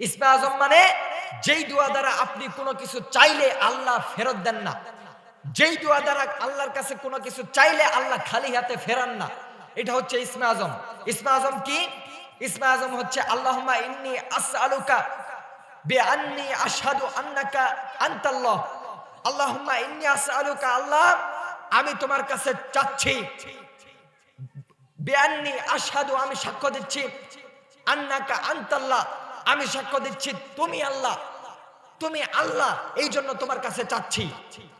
ইসমে আজম মানে যেই দোয়া দ্বারা আপনি কোনো কিছু চাইলে আল্লাহ ফেরত দেন না, যেই দোয়া দ্বারা আল্লাহর কাছে কোনো কিছু চাইলে আল্লাহ খালি হাতে ফেরান না, এটা হচ্ছে ইসমে আজম। ইসমে আজম কি? ইসমে আজম হচ্ছে আল্লাহুম্মা ইন্নী আসআলুকা বিআন্নী আশহাদু আন্নাকা আনতাল্লাহ। আল্লাহুম্মা ইন্নী আসআলুকা, আল্লাহ আমি তোমার কাছে চাচ্ছি, বিআন্নী আশহাদু আমি সাক্ষ্য দিচ্ছি, আন্নাকা আনতাল্লাহ আমি সাক্ষ্য দিচ্ছি তুমি আল্লাহ, তুমি আল্লাহ এই জন্য তোমার কাছে চাচ্ছি,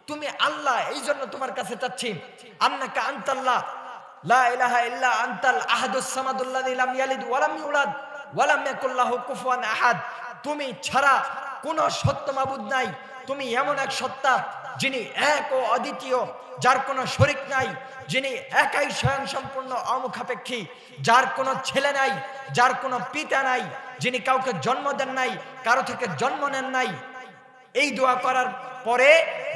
তুমি আল্লাহ এই জন্য তোমার কাছে চাচ্ছি। আন্নাকা আনতাল্লাহ লা ইলাহা ইল্লা আনতাল আহাদুস সামাদুল্লাযী লাম ইয়ালিদ ওয়া লাম ইউলাদ ওয়া লাম ইয়াকুল লাহু কুফুয়ান আহাদ। তুমি ছাড়া কোনো সত্য মাবুদ নাই, তুমি এমন এক সত্তা যিনি এক ও অদ্বিতীয়, যার কোনো শরীক নাই, যিনি একাই স্বয়ং সম্পূর্ণ অমুখাপেক্ষী, যার কোনো ছেলে নাই, যার কোনো পিতা নাই, যিনি কাউকে জন্ম দেন নাই, কারো থেকে জন্ম নেন নাই। এই দোয়া করার পরে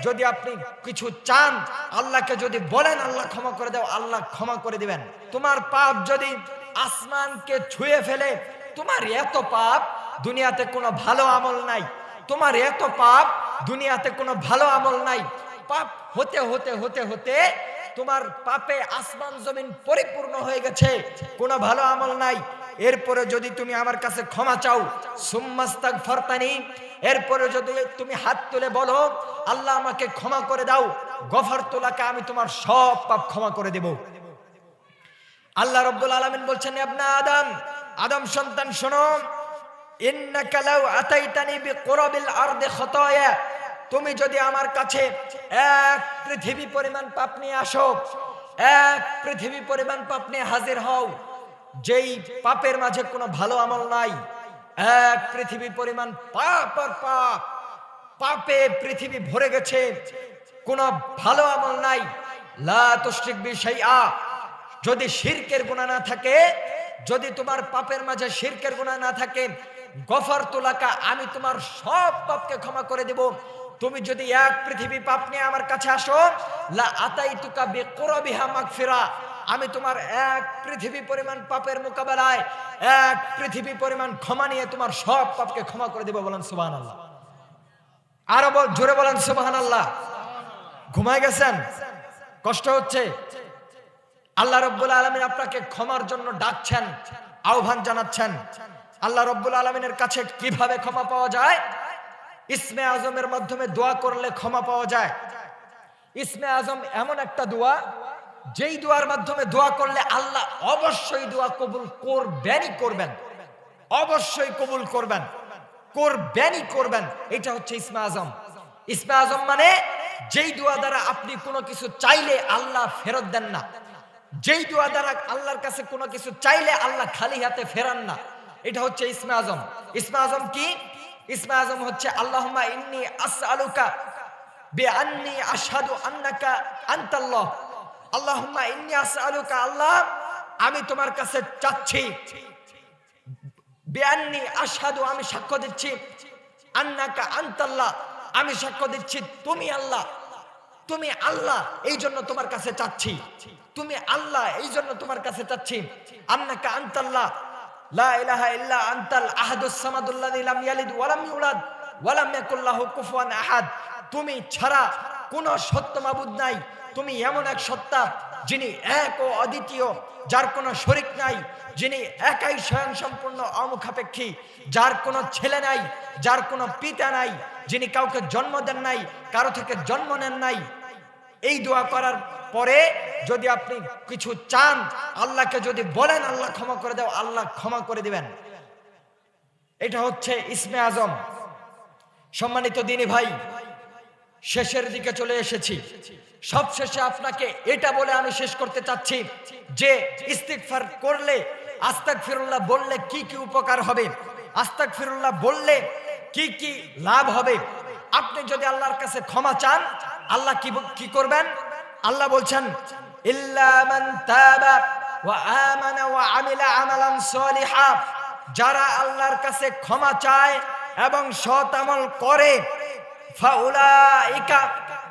যদি আপনি কিছু চান, আল্লাহকে যদি বলেন আল্লাহ ক্ষমা করে দাও, আল্লাহ ক্ষমা করে দিবেন। তোমার পাপ যদি আসমানকে ছুঁয়ে ফেলে, তোমার এত পাপ দুনিয়াতে কোনো ভালো আমল নাই, তোমার এত পাপ দুনিয়াতে কোনো ভালো আমল নাই। পাপ হতে হতে হতে হতে তোমার পাপে আসমান জমিন পরিপূর্ণ হয়ে গেছে, কোনো ভালো আমল নাই। এরপরে যদি তুমি আমার কাছে ক্ষমা চাও, সুম্মাস্তাগফারতানি, এরপরে যদি তুমি হাত তুলে বলো আল্লাহ আমাকে ক্ষমা করে দাও, গফারতু লাকা, আমি তোমার সব পাপ ক্ষমা করে দেব। আল্লাহ রাব্বুল আলামিন বলছেন, ইবনে আদম, আদম সন্তান শোনো, ইন্নাকা লাউ আতাইতানি বিকুরাবিল আরদি খাতায়া, তুমি যদি আমার কাছে এক পৃথিবী পরিমাণ পাপ নিয়ে আসো, এক পৃথিবী পরিমাণ পাপ নিয়ে হাজির হও, যেই পাপের মাঝে কোনো ভালো আমল নাই, এক পৃথিবী পরিমাণ পাপ আর পাপ, পাপে পৃথিবী ভরে গেছে, কোনো ভালো আমল নাই। লা তুশরিক বি শাইআ, যদি শিরকের গুনাহ না থাকে, যদি তোমার পাপের মাঝে শিরকের গুনাহ না থাকে, গফারতু লাকা, আমি তোমার সব পাপকে ক্ষমা করে দেব। তুমি যদি এক পৃথিবী পাপ নিয়ে আমার কাছে আসো, লা আতাইতুকা বিকুরাবিহা মাগফিরা, আমি তোমার এক পৃথিবী পরিমাণ পাপের মোকাবেলায় এক পৃথিবী পরিমাণ ক্ষমা নিয়ে তোমার সব পাপকে ক্ষমা করে দেব। বলেন সুবহানাল্লাহ। আরো জোরে বলেন সুবহানাল্লাহ। ঘুমায় গেছেন? কষ্ট হচ্ছে? আল্লাহ রাব্বুল আলামিন আপনাকে ক্ষমার জন্য ডাকছেন, আহ্বান জানাচ্ছেন। আল্লাহ রাব্বুল আলামিনের কাছে কিভাবে ক্ষমা পাওয়া যায়? ইসমে আজমের মাধ্যমে দোয়া করলে ক্ষমা পাওয়া যায়। ইসমে আজম এমন একটা দোয়া, যেই দোয়ার মাধ্যমে দোয়া করলে আল্লাহ অবশ্যই দোয়া কবুল করবেনই করবেন, অবশ্যই কবুল করবেন, করবেনই করবেন। এটা হচ্ছে ইসমে আজম। ইসমে আজম মানে যেই দোয়া দ্বারা আপনি কোনো কিছু চাইলে আল্লাহ ফেরত দেন না, যেই দোয়া দ্বারা আল্লাহর কাছে কোনো কিছু চাইলে আল্লাহ খালি হাতে ফেরান না, এটা হচ্ছে ইসমে আজম। ইসমে আজম কি? ইসমে আজম হচ্ছে আল্লাহুম্মা ইন্নী আসআলুকা বিআন্নী আশহাদু আন্নাকা আনতাল্লাহ। আল্লাহুম্মা ইন্নী আসআলুকা, আল্লাহ আমি তোমার কাছে চাচ্ছি, বিআন্নী আশহাদু আমি সাক্ষ্য দিচ্ছি, আন্নাকা আনতাল্লাহ আমি সাক্ষ্য দিচ্ছি তুমি আল্লাহ, তুমি আল্লাহ এই জন্য তোমার কাছে চাচ্ছি, তুমি আল্লাহ এই জন্য তোমার কাছে চাচ্ছি। আন্নাকা আনতাল্লাহ লা ইলাহা ইল্লা আনতাল আহাদুস সামাদুল্লাযী লাম ইয়ালিদ ওয়া লাম ইউলাদ ওয়া লাম ইয়াকুল লাহু কুফুয়ান আহাদ। তুমি ছাড়া কোনো সত্য মাবুদ নাই, তুমি এমন এক সত্তা যিনি এক ও অদ্বিতীয়, যার কোনো শরীক নাই, যিনি একাই স্বয়ং সম্পূর্ণ অমুখাপেক্ষী, যার কোনো ছেলে নাই, যার কোনো পিতা নাই, যিনি কাউকে জন্ম দেন নাই, কারো থেকে জন্ম নেন নাই। এই দোয়া করার পরে যদি আপনি কিছু চান, আল্লাহকে যদি বলেন আল্লাহ ক্ষমা করে দাও, আল্লাহ ক্ষমা করে দিবেন। এটা হচ্ছে ইসমে আজম। সম্মানিত দিনী ভাই, শেষের দিকে চলে এসেছি। সব শেষে আপনাকে এটা বলে আমি শেষ করতে চাচ্ছি যে ইস্তিগফার করলে, আস্তাগফিরুল্লাহ বললে কি কি উপকার হবে, আস্তাগফিরুল্লাহ বললে কি কি লাভ হবে। আপনি যদি আল্লাহর কাছে ক্ষমা চান, আল্লাহ কি করবেন? আল্লাহ বলছেন, ইল্লা মান তাবা ওয়া আমানা ওয়া আমিলা আমালান সলিহা, যারা আল্লাহর কাছে ক্ষমা চায় এবং সৎ আমল করে, ফাউলাইকা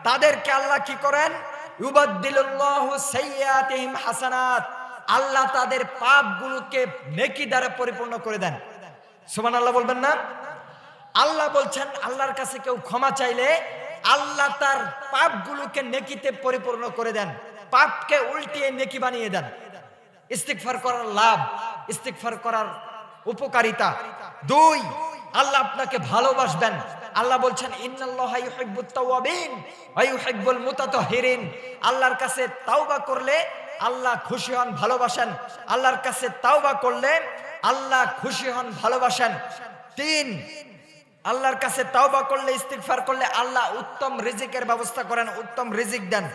তাদেরকে আল্লাহ কি করেন? ইউবাদদিলুল্লাহু সাইয়্যাতিহিম হাসানাত, আল্লাহ তাদের পাপগুলোকে নেকি দ্বারা পরিপূর্ণ করে দেন। সুবহানাল্লাহ বলবেন না? আল্লাহ বলছেন আল্লাহর কাছে কেউ ক্ষমা চাইলে আল্লাহ তার পাপগুলোকে নেকিতে পরিপূর্ণ করে দেন, পাপকে উল্টিয়ে নেকি বানিয়ে দেন। ইস্তিগফার করার লাভ, ইস্তিগফার করার উপকারিতা। 2, আল্লাহ আপনাকে ভালোবাসবেন। আল্লাহ বলছেন ইন্নাল্লাহা ইউহিব্বুত তাওয়াবিন ওয়া ইউহিব্বুল মুতাতাহহিরিন। আল্লাহর কাছে তাওবা করলে আল্লাহ খুশি হন, ভালোবাসেন। আল্লাহর কাছে তাওবা করলে আল্লাহ খুশি হন, ভালোবাসেন। 3, আল্লাহর কাছে তাওবা করলে, ইস্তিগফার করলে আল্লাহ উত্তম রিজিকের ব্যবস্থা করেন, উত্তম রিজিক দেন।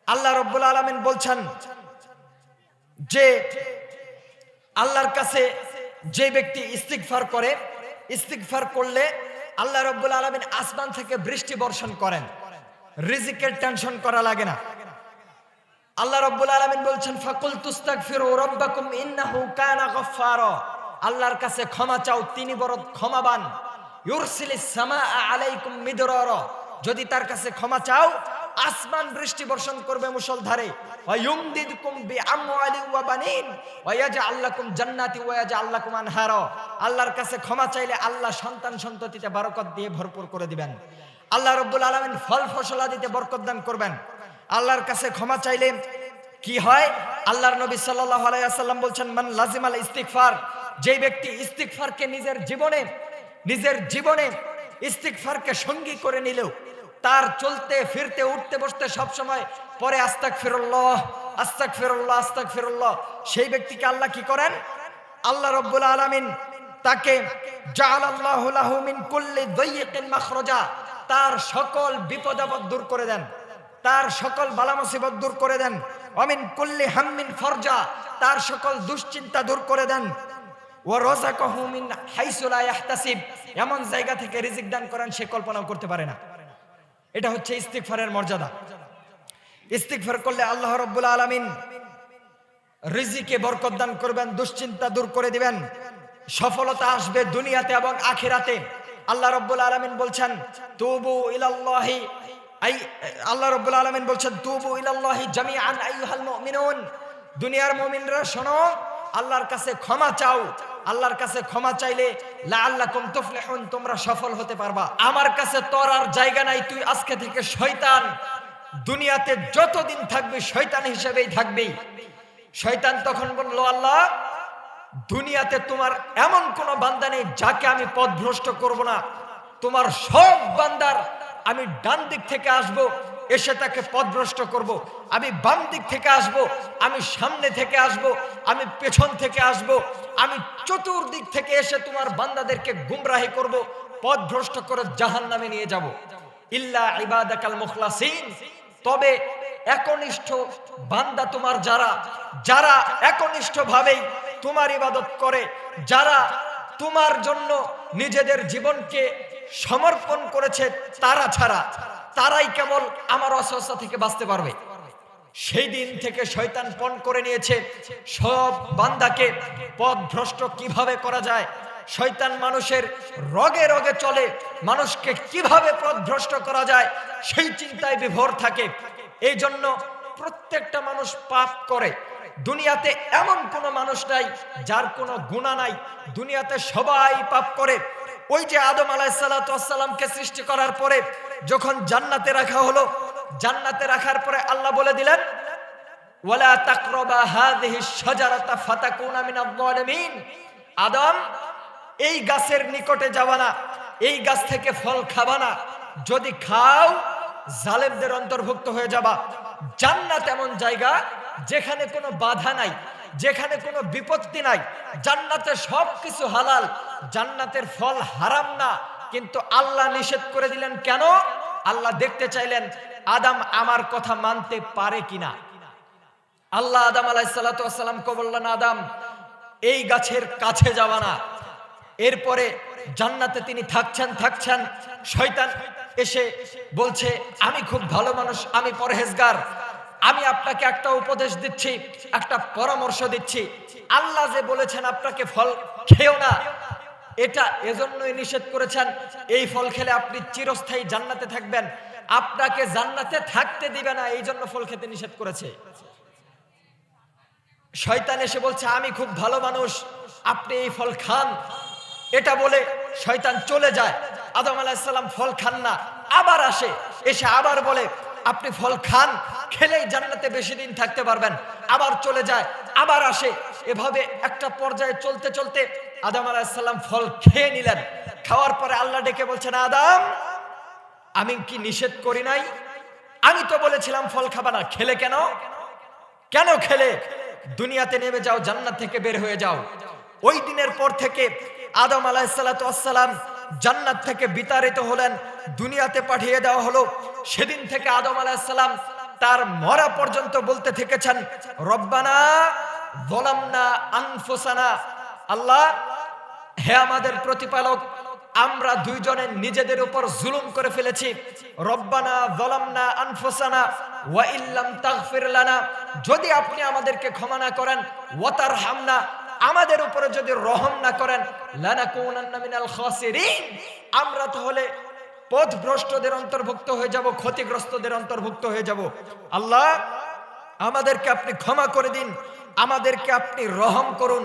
আল্লাহ রাব্বুল আলামিন বলছেন যে আল্লাহর কাছে যে ব্যক্তি ইস্তিগফার করে, ইস্তিগফার করলে আল্লাহ রাব্বুল আলামিন আসমান থেকে বৃষ্টি বর্ষণ করেন, রিজিকের টেনশন করা লাগে না। আল্লাহ রাব্বুল আলামিন বলছেন ফাকুল তুস্তাগফিরু রাব্বাকুম ইন্নাহু কানা গফফারা। আল্লাহর কাছে ক্ষমা চাও, তিনি বড় ক্ষমাবান। ইউরসিলিস সামাআ আলাইকুম মিদরারা। যদি তার কাছে ক্ষমা চাও আসমান বৃষ্টি বর্ষণ করবে মুষলধারে। ওয়া ইউমদিদকুম বিআমওয়ালিন ওয়া বানিন ওয়া ইয়াজআল লাকুম জান্নাতি ওয়া ইয়াজআল লাকুম আনহারা। আল্লাহর কাছে ক্ষমা চাইলে আল্লাহ সন্তান সন্ততিতে বরকত দিয়ে ভরপুর করে দিবেন। আল্লাহ রাব্বুল আলামিন ফল ফসলাদিতে বরকত দান করবেন। আল্লাহর কাছে ক্ষমা চাইলে কি হয়? আল্লাহর নবী সাল্লাল্লাহু আলাইহি ওয়াসাল্লাম বলছেন মান লাজিমাল ইস্তিগফার। যে ব্যক্তি ইস্তিগফারকে নিজের জীবনে ইস্তিগফারকে সঙ্গী করে নিল, তার চলতে ফিরতে উঠতে বসতে সব সময় পরে আস্তাগফিরুল্লাহ আস্তাগফিরুল্লাহ আস্তাগফিরুল্লাহ, সেই ব্যক্তিকে আল্লাহ কি করেন? আল্লাহ রাব্বুল আলামিন তাকে জাআলাল্লাহু লাহু মিন কুল্লি দাইয়িকিন মাখরাজা, তার সকল বিপদ আপদ দূর করে দেন, তার সকল বালা মুসিবত দূর করে দেন। ওয়া মিন কুল্লি হাম্মিন ফারজা, তার সকল দুশ্চিন্তা দূর করে দেন। ওয়া রাযাকাহু মিন হাইসু লা ইয়াহতাসিব, এমন জায়গা থেকে রিজিক দান করেন সে কল্পনাও করতে পারে না। এটা হচ্ছে ইস্তিগফারের মর্যাদা। ইস্তিগফার করলে আল্লাহ রাব্বুল আলামিন রিজিকে বরকত দান করবেন, দুশ্চিন্তা দূর করে দিবেন, সফলতা আসবে দুনিয়াতে এবং আখিরাতে। আল্লাহ রাব্বুল আলামিন বলছেন তুবু ইলাল্লাহি, আল্লাহ রাব্বুল আলামিন বলছেন তুবু ইলাল্লাহি জামিআন আইয়ুহাল মুমিনুন। দুনিয়ার মুমিনরা শোনো, আল্লাহর কাছে ক্ষমা চাও। আল্লাহর কাছে ক্ষমা চাইলে লাআল্লাকুম তুফলিহুন, তোমরা সফল হতে পারবা। আমার কাছে তোর আর জায়গা নাই, তুই আজকে থেকে শয়তান, দুনিয়াতে যতদিন থাকবি শয়তান হিসেবেই থাকবি। শয়তান তখন বলল আল্লাহ দুনিয়াতে তোমার এমন কোন বান্দা নেই যাকে আমি পথভ্রষ্ট করব না। তোমার সব বান্দার আমি ডান দিক থেকে আসব, এসে তাকে পথভ্রষ্ট করব। আমি বাম দিক থেকে আসব, আমি সামনে থেকে আসব, আমি পেছন থেকে আসব, আমি চতুর্দিক থেকে এসে তোমার বান্দাদেরকে গুমরাহি করব, পথভ্রষ্ট করে জাহান্নামে নিয়ে যাব। ইল্লা ইবাদাকাল মুখলাসিন, তবে একনিষ্ঠ বান্দা তোমার যারা একনিষ্ঠভাবেই তোমার ইবাদত করে, যারা তোমার জন্য নিজেদের জীবনকে সমর্পণ করেছে, তারা ছাড়া তারাই কেবল আমার ওয়াসওয়াসা থেকে বাঁচতে পারবে। সেই দিন থেকে শয়তান পণ করে নিয়েছে সব বান্দাকে পথভ্রষ্ট কিভাবে করা যায়। শয়তান মানুষের রগে রগে চলে, মানুষকে কিভাবে পথভ্রষ্ট করা যায় সেই চিন্তায় বিভোর থাকে। এই জন্য প্রত্যেকটা মানুষ পাপ করে। দুনিয়াতে এমন কোনো মানুষ নাই যার কোনো গুনাহ নাই, দুনিয়াতে সবাই পাপ করে। ওই যে আদম আলাইহিস সালাতু ওয়াস সালামকে সৃষ্টি করার পরে যখন জান্নাতে রাখা হলো, জান্নাতে রাখার পরে আল্লাহ বলে দিলেন ওয়ালা তাকরাবা হাযিহিশ শাজারাতা ফাতাকুনা মিনাজ জালিমিন। আদম, এই গাছের নিকটে যাবা না, এই গাছ থেকে ফল খাবা না, যদি খাও জালেমদের অন্তর্ভুক্ত হয়ে যাবা। জান্নাত এমন জায়গা যেখানে কোনো বাধা নাই, যেখানে কোনো বিপত্তি নাই, জান্নাতে সবকিছু হালাল, জান্নাতের ফল হারাম না। কিন্তু আল্লাহ নিষেধ করে দিলেন কেন? আল্লাহ দেখতে চাইলেন আদম আমার কথা মানতে পারে কিনা। আল্লাহ আদম আলাইহিস সালাতু ওয়াস সালামকে বললেন আদম এই গাছের কাছে যাবা না। এরপরে জান্নাতে তিনি থাকছেন, শয়তান এসে বলছে আমি খুব ভালো মানুষ, আমি পরহেজগার, আমি আপনাকে একটা উপদেশ দিচ্ছি, একটা পরামর্শ দিচ্ছি। আল্লাহ যে বলেছেন আপনাকে ফল খেও না, এটা এজন্যই নিষেধ করেছেন, এই ফল খেলে আপনি চিরস্থায়ী জান্নাতে থাকবেন, আপনাকে জান্নাতে থাকতে দিবে না, এই জন্য ফল খেতে নিষেধ করেছে। শয়তান এসে বলছে আমি খুব ভালো মানুষ, আপনি এই ফল খান। এটা বলে শয়তান চলে যায়। আদম আলাইহিস সালাম ফল খান না, আবার আসে, এসে আবার বলে আপনি ফল খান, খেলেই জান্নাতে বেশি দিন থাকতে পারবেন। আবার চলে যায়, আবার আসে। এভাবে একটা পর্যায়ে চলতে চলতে আদম আলাইহিস সালাম ফল খেয়ে নিলেন। খাওয়ার পরে আল্লাহ ডেকে বলছেন, আদম, আমি কি নিষেধ করি নাই? আমি তো বলেছিলাম ফল খাবা না, খেলে কেন? কেন খেলে? দুনিয়াতে নেমে যাও, জান্নাত থেকে বের হয়ে যাও। ওই দিনের পর থেকে আদম আলাইহিসসালাম জান্নাত থেকে বিতাড়িত হলেন, দুনিয়াতে পাঠিয়ে দেওয়া হলো। সেদিন থেকে আদম আলাইহিসসালাম তার মরা পর্যন্ত বলতে থেকেছেন, রব্বানা যালামনা আনফুসানা, আল্লাহ, হে আমাদের প্রতিপালক, আমরা দুইজনে নিজেদের উপর জুলুম করে ফেলেছি। রব্বানা যালামনা আনফুসানা ওয়া ইল্লাম তাগফির লানা, যদি আপনি আমাদেরকে ক্ষমা না করেন, ওয়া তারহামনা, আমাদের উপরে যদি রহম না করেন, লানাকুনান্না মিনাল খাসিরিন, আমরা তাহলে পথভ্রষ্টদের অন্তর্ভুক্ত হয়ে যাব, ক্ষতিগ্রস্তদের অন্তর্ভুক্ত হয়ে যাব। আল্লাহ, আমাদেরকে আপনি ক্ষমা করে দিন, আমাদেরকে আপনি রহম করুন।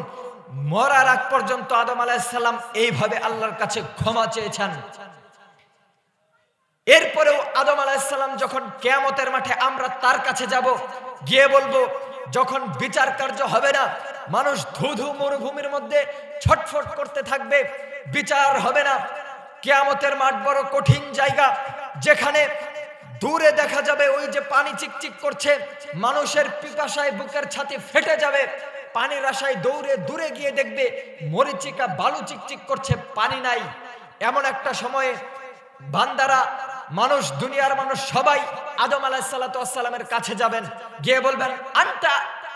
মরার আগ পর্যন্ত আদম আলাইহিস সালাম এইভাবে আল্লাহর কাছে ক্ষমা চেয়েছেন। এরপরেও আদম আলাইহিস সালাম যখন কিয়ামতের মাঠে আমরা তার কাছে যাব, গিয়ে বলবো, যখন বিচার কার্য হবে না, মানুষ ধুধু মরুভূমির মধ্যে ছটফট করতে থাকবে, বিচার হবে না। কিয়ামতের মাঠ বড় কঠিন জায়গা, যেখানে দূরে দেখা যাবে ওই যে পানি চিকচিক করছে, মানুষের পিপাসায় বুকের ছাতি ফেটে যাবে। পানির আশায় দৌড়ে দূরে গিয়ে দেখবে মরিচিকা বালু চিকচিক করছে, পানি নাই। এমন একটা সময়ে বান্দারা, মানুষ, দুনিয়ার মানুষ সবাই আদম আলাইহিসসালামের কাছে যাবেন, গিয়ে বলবেন, আনতা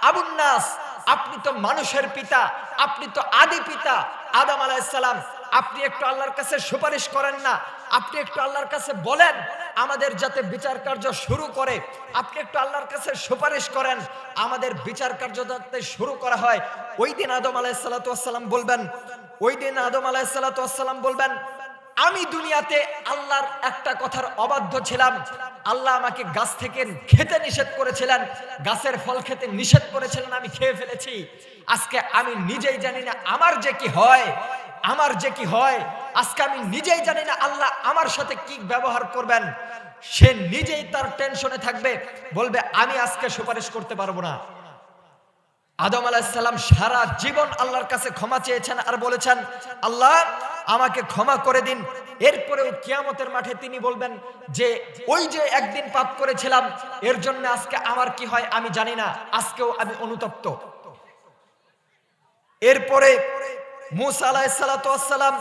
আবুন নাস, আপনি তো মানুষের পিতা, আপনি তো আদি পিতা আদম আলাইহিসসালাম, আপনি একটু আল্লাহর কাছে সুপারিশ করেন না? আপনি একটু আল্লাহর কাছে বলেন আমাদের যাতে বিচার কার্য শুরু করে, আপনি একটু আল্লাহর কাছে সুপারিশ করেন আমাদের বিচার কার্য যাতে শুরু করা হয়। ওই দিন আদম আলাইহিসসালাম বলবেন, ওই দিন আদম আলাইহিসসালাম বলবেন, আমি দুনিয়াতে আল্লাহর একটা কথার অবাধ্য ছিলাম। আল্লাহ আমাকে গাছ থেকে খেতে নিষেধ করেছিলেন, গাছের ফল খেতে নিষেধ করেছিলেন, আমি খেয়ে ফেলেছি। আজকে আমি নিজেই জানি না আমার যে কি হয়, আমার যে কি হয়। আজকে আমি নিজেই জানি না আল্লাহ আমার সাথে কি ব্যবহার করবেন। সে নিজেই তার টেনশনে থাকবে, বলবে আমি আজকে সুপারিশ করতে পারবো না। আদম আলাইহিস সালাম সারা জীবন আল্লাহর কাছে ক্ষমা চেয়েছেন আর বলেছেন, আল্লাহ আমাকে ক্ষমা করে দিন। এরপরেও কিয়ামতের মাঠে তিনি বলবেন যে ওই যে একদিন পাপ করেছিলাম, এর জন্য আজকে আমার কি হয় আমি জানি না, আজকেও আমি অনুতপ্ত। এরপরে মূসা আলাইহিস সালাম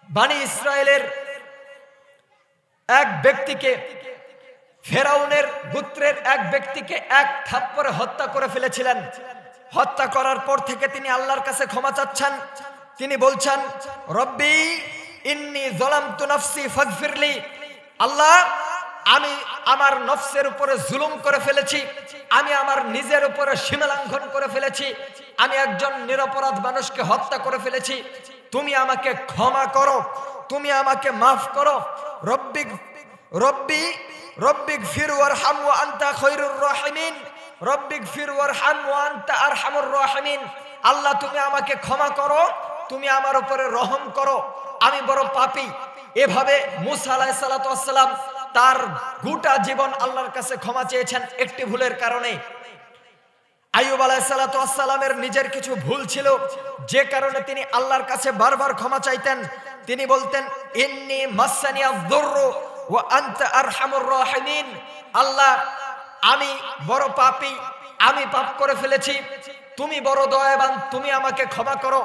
বনি ইসরায়েলের এক ব্যক্তিকে, ফেরাউনের গোত্রের এক ব্যক্তিকে এক থাপ্পড়ে হত্যা করে ফেলেছিলেন। হত্যা করার পর থেকে তিনি আল্লাহর কাছে ক্ষমা চাচ্ছেন। তিনি বলছেন, রব্বি ইন্নী যালামতু নাফসি ফাগফিরলি, আল্লাহ, আমি আমার নফসের উপরে জুলুম করে ফেলেছি, আমি আমার নিজের উপরে সীমালঙ্ঘন করে ফেলেছি, আমি একজন নিরপরাধ মানুষকে হত্যা করে ফেলেছি, তুমি আমাকে ক্ষমা করো, তুমি আমাকে মাফ করো। রব্বিগফির ওয়ারহাম ওয়া আনতা খায়রুর রাহিমিন, রব্বিগফির ওয়ারহাম ওয়া আনতা আরহামুর রাহিমিন, আল্লাহ তুমি আমাকে ক্ষমা করো, তুমি আমার উপরে রহম করো, আমি বড় পাপী। এভাবে মূসা আলাইহিস সালাম তার গোটা জীবন আল্লাহর কাছে ক্ষমা চেয়েছেন একটি ভুলের কারণে। আইয়ুব আলাইহিস সালামের নিজের কিছু ভুল ছিল, যে কারণে তিনি আল্লাহর কাছে বারবার ক্ষমা চাইতেন। তিনি বলতেন, ইন্নী মাসসানিয়াদ দুররু ওয়া আনতা আরহামুর রাহিমিন, আল্লাহ আমি বড় পাপী, আমি পাপ করে ফেলেছি, তুমি বড় দয়াবান, তুমি আমাকে ক্ষমা করো।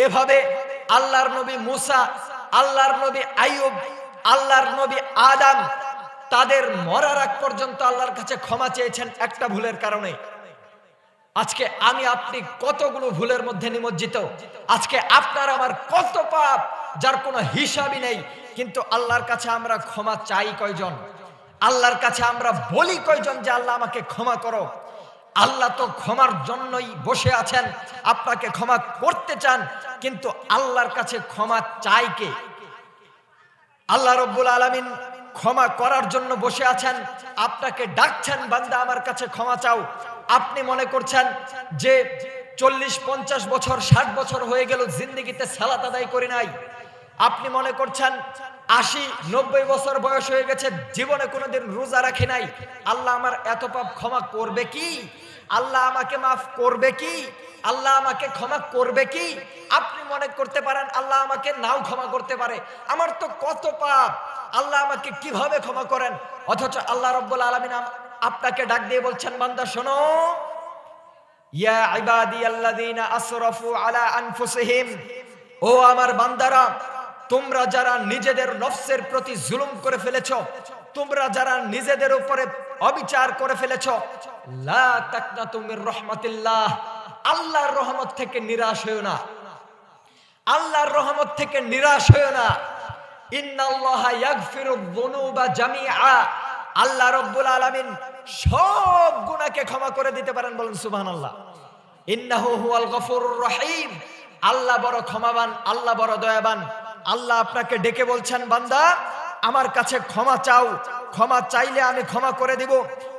এভাবে আল্লাহর নবী মূসা, আল্লাহর নবী আইয়ুব, আল্লাহর নবী আদম তাদের মরার আগ পর্যন্ত আল্লাহর কাছে ক্ষমা চেয়েছেন একটা ভুলের কারণে। আজকে আমি আপনি কতগুলো ভুলের মধ্যে নিমজ্জিত, আজকে আপনার আমার কত পাপ যার কোনো হিসাবই নেই, কিন্তু আল্লাহর কাছে আমরা ক্ষমা চাই কয়জন? আল্লাহর কাছে আমরা বলি কয়জন যে আল্লাহ আমাকে ক্ষমা করো? আল্লাহ তো ক্ষমার জন্যই বসে আছেন, আপনাকে ক্ষমা করতে চান, কিন্তু আল্লাহর কাছে ক্ষমা চাই কে? আল্লাহ রাব্বুল আলামিন ক্ষমা করার জন্য বসে আছেন, আপনাকে ডাকছেন, বান্দা আমার কাছে ক্ষমা চাও। আপনি মনে করছেন যে 40-50 বছর 60 বছর হয়ে গেল জিন্দেগিতে সালাত আদায় করি নাই। আপনি মনে করছেন 80-90 বছর বয়স হয়ে গেছে, জীবনে কোনোদিন রোজা রাখি নাই, আল্লাহ আমার এত পাপ ক্ষমা করবে কি? আল্লাহ আমাকে মাফ করবে কি? আল্লাহ আমাকে ক্ষমা করবে কি? আপনি মনে করতে পারেন আল্লাহ আমাকে নাও ক্ষমা করতে পারে, আমার তো কত পাপ, আল্লাহ আমাকে কিভাবে ক্ষমা করেন? অথচ আল্লাহ রাব্বুল আলামিন আপনাকে ডাক দিয়ে বলছেন, বান্দা শোনো, ইয়া ইবাদিয়াল্লাযীনা আসরাফু আলা আনফুসিহিম, ও আমার বান্দারা, তোমরা যারা নিজেদের নফসের প্রতি জুলুম করে ফেলেছো, তোমরা যারা নিজেদের উপরে অবিচার করে ফেলেছো, লা তাকনাতু মির রাহমাতিল্লাহ, আল্লাহর রহমত থেকে নিরাশ হয়ো না, আল্লাহর রহমত থেকে নিরাশ হয়ো না। ইন্নাল্লাহা ইয়াগফিরুয যুনুবা জামিআ, আল্লাহ রাব্বুল আলামিন সব গুনাহকে ক্ষমা করে দিতে পারেন, বলেন সুবহানাল্লাহ। ইন্নাহু হুয়াল গফুরুর রহিম, আল্লাহ বড় ক্ষমাবান, আল্লাহ বড় দয়াবান। আল্লাহ আপনাকে ডেকে বলছেন, বান্দা আমার কাছে ক্ষমা চাও, ক্ষমা চাইলে আমি ক্ষমা করে দিব,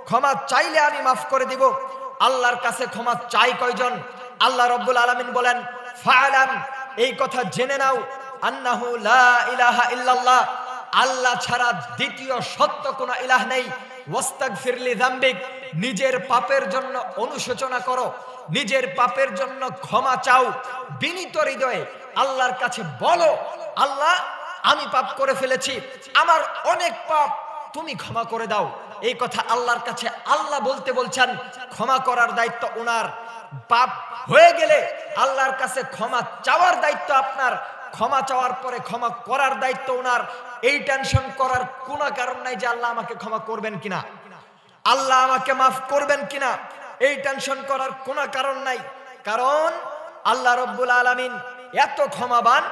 ক্ষমা চাইলে আমি মাফ করে দিব। আল্লাহর কাছে ক্ষমা চাই কয়জন? আল্লাহ রাব্বুল আলামিন বলেন, ফাআলাম, এই কথা জেনে নাও, আন্নাহু লা ইলাহা ইল্লাল্লাহ, আল্লাহ ছাড়া দ্বিতীয় সত্য কোনো ইলাহ নেই। ওয়াস্তাগফির লিযামবিক, নিজের পাপের জন্য অনুশোচনা করো, নিজের পাপের জন্য ক্ষমা চাও, বিনীত হৃদয়ে আল্লাহর কাছে বলো, আল্লাহ আমি পাপ করে ফেলেছি, আমার অনেক পাপ, তুমি ক্ষমা করে দাও। এই কথা আল্লাহর কাছে আল্লাহ বলতে বলছেন, ক্ষমা করার দায়িত্ব ওনার। পাপ হয়ে গেলে আল্লাহর কাছে ক্ষমা চাওয়ার দায়িত্ব আপনার, ক্ষমা চাওয়ার পরে ক্ষমা করার দায়িত্ব ওনার। এই টেনশন করার কোনো কারণ নাই যে আল্লাহ আমাকে ক্ষমা করবেন কিনা, আল্লাহ আমাকে মাফ করবেন কিনা, এই টেনশন করার কোনো কারণ নাই। কারণ আল্লাহ রাব্বুল আলামিন এত ক্ষমাবান,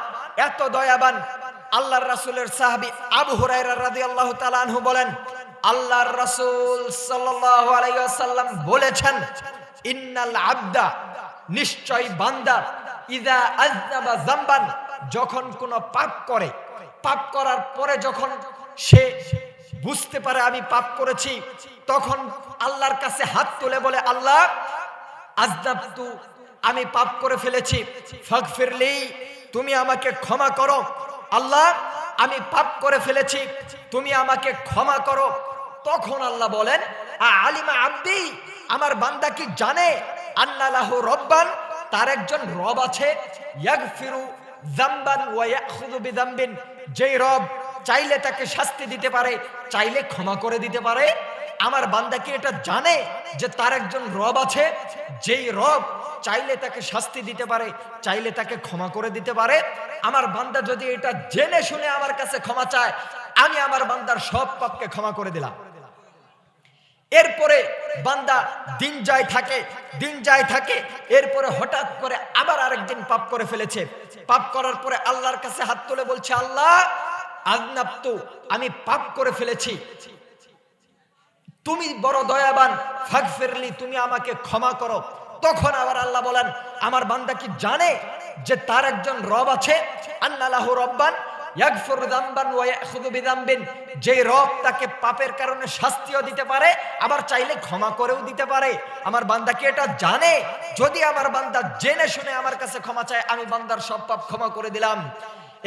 এত দয়াবান। আল্লাহর রাসূলের সাহাবী আবু হুরায়রা রাদিয়াল্লাহু তাআলা আনহু বলেন, আল্লাহর রাসূল সাল্লাল্লাহু আলাইহি ওয়াসাল্লাম বলেছেন, ইন্নাল আবদা, নিশ্চয় বান্দা, ইযা আযনাবা যামবান, যখন কোনো পাপ করে, পাপ করার পরে যখন সে বুঝতে পারে আমি পাপ করেছি, তখন আল্লাহর কাছে হাত তুলে বলে, আল্লাহ আযনাবতু, আমি পাপ করে ফেলেছি, ফাগফিরলি, তুমি আমাকে ক্ষমা করো। আল্লাহ আমি পাপ করে ফেলেছি, তুমি আমাকে ক্ষমা করো। তখন আল্লাহ বলেন, আলিমা আব্দি, আমার বান্দা কি জানে, আন্না লাহু রব্বান, তার একজন রব আছে, ইয়াগফিরু যামবান ওয়া ইয়াখুযু বিযামবিন, যেই রব চাইলে তাকে শাস্তি দিতে পারে, চাইলে ক্ষমা করে দিতে পারে। আমার বান্দা কি এটা জানে যে তার একজন রব আছে, যেই রব চাইলে তাকে শাস্তি দিতে পারে, চাইলে তাকে ক্ষমা করে দিতে পারে? আমার বান্দা যদি এটা জেনে শুনে আমার কাছে ক্ষমা চায়, আমি আমার বান্দার সব পাপকে ক্ষমা করে দিলাম। এরপরে বান্দা দিন যায় থাকে, দিন যায় থাকে, এরপরে হঠাৎ করে আবার আরেকদিন পাপ করে ফেলেছে। পাপ করার পরে আল্লাহর কাছে হাত তুলে বলছে, আল্লাহ আযনাবতু, আমি পাপ করে ফেলেছি, তুমি বড় দয়াবান, ফাগফিরলি, তুমি আমাকে ক্ষমা করো। তখন আবার আল্লাহ বলেন, আমার বান্দা কি জানে যে তার একজন রব আছে, আন্না লাহু রব্বান ইয়াগফিরু যামবান ওয়া ইয়াখুযু বিযামবিন, যে রব তাকে পাপের কারণে শাস্তিও দিতে পারে, আবার চাইলে ক্ষমা করেও দিতে পারে। আমার বান্দা কি এটা জানে? যদি আমার বান্দা জেনে শুনে আমার কাছে ক্ষমা চায়, আমি বান্দার সব পাপ ক্ষমা করে দিলাম।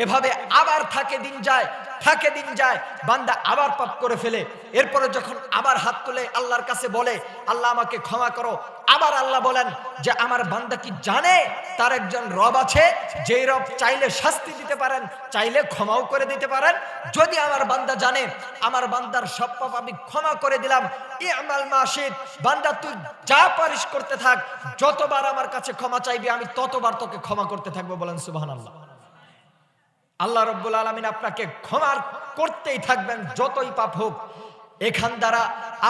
এভাবে আবার থাকে দিন যায়, থাকে দিন যায়, বান্দা আবার পাপ করে ফেলে। এরপরে যখন আবার হাত তুলে আল্লাহর কাছে বলে, আল্লাহ আমাকে ক্ষমা করো, আবার আল্লাহ বলেন যে আমার বান্দা কি জানে তার একজন রব আছে, যেই রব চাইলে শাস্তি দিতে পারেন, চাইলে ক্ষমাও করে দিতে পারেন। যদি আমার বান্দা জানে, আমার বান্দার সব পাপ আমি ক্ষমা করে দিলাম। ইআমাল মা শিত, বান্দা তুই যা পারিস করতে থাক, যতবার আমার কাছে ক্ষমা চাইবি আমি ততবার তোকে ক্ষমা করতে থাকবো। বলেন সুবহানাল্লাহ। আল্লাহ রাব্বুল আলামিন আপনাকে ক্ষমা করতেই থাকবেন, যতই পাপ হোক। এখান দ্বারা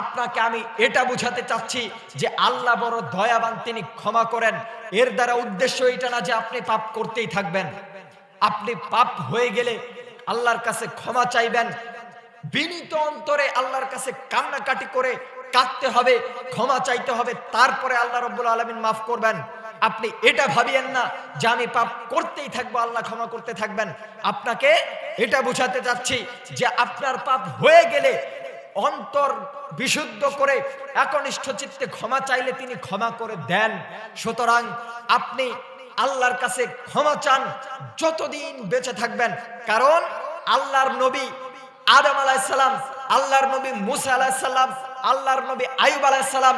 আপনাকে আমি এটা বুঝাতে চাচ্ছি যে আল্লাহ বড় দয়াবান, তিনি ক্ষমা করেন। এর দ্বারা উদ্দেশ্য এটা না যে আপনি পাপ করতেই থাকবেন। আপনি পাপ হয়ে গেলে আল্লাহর কাছে ক্ষমা চাইবেন, বিনীত অন্তরে আল্লাহর কাছে কান্নাকাটি করে কাঁদতে হবে, ক্ষমা চাইতে হবে, তারপরে আল্লাহ রাব্বুল আলামিন মাফ করবেন। আপনি এটা ভাবিয়েন না যে আমি পাপ করতেই থাকবো, আল্লাহ ক্ষমা করতে থাকবেন। আপনাকে এটা বোঝাতে চাচ্ছি যে আপনার পাপ হয়ে গেলে অন্তর বিশুদ্ধ করে একনিষ্ঠ চিত্তে ক্ষমা চাইলে তিনি ক্ষমা করে দেন। সুতরাং আপনি আল্লাহর কাছে ক্ষমা চান যতদিন বেঁচে থাকবেন, কারণ আল্লাহর নবী আদম আলাইহিস সালাম, আল্লাহর নবী মুসা আলাইহিস সালাম, আল্লাহর নবী আইয়ুব আলাইহিস সালাম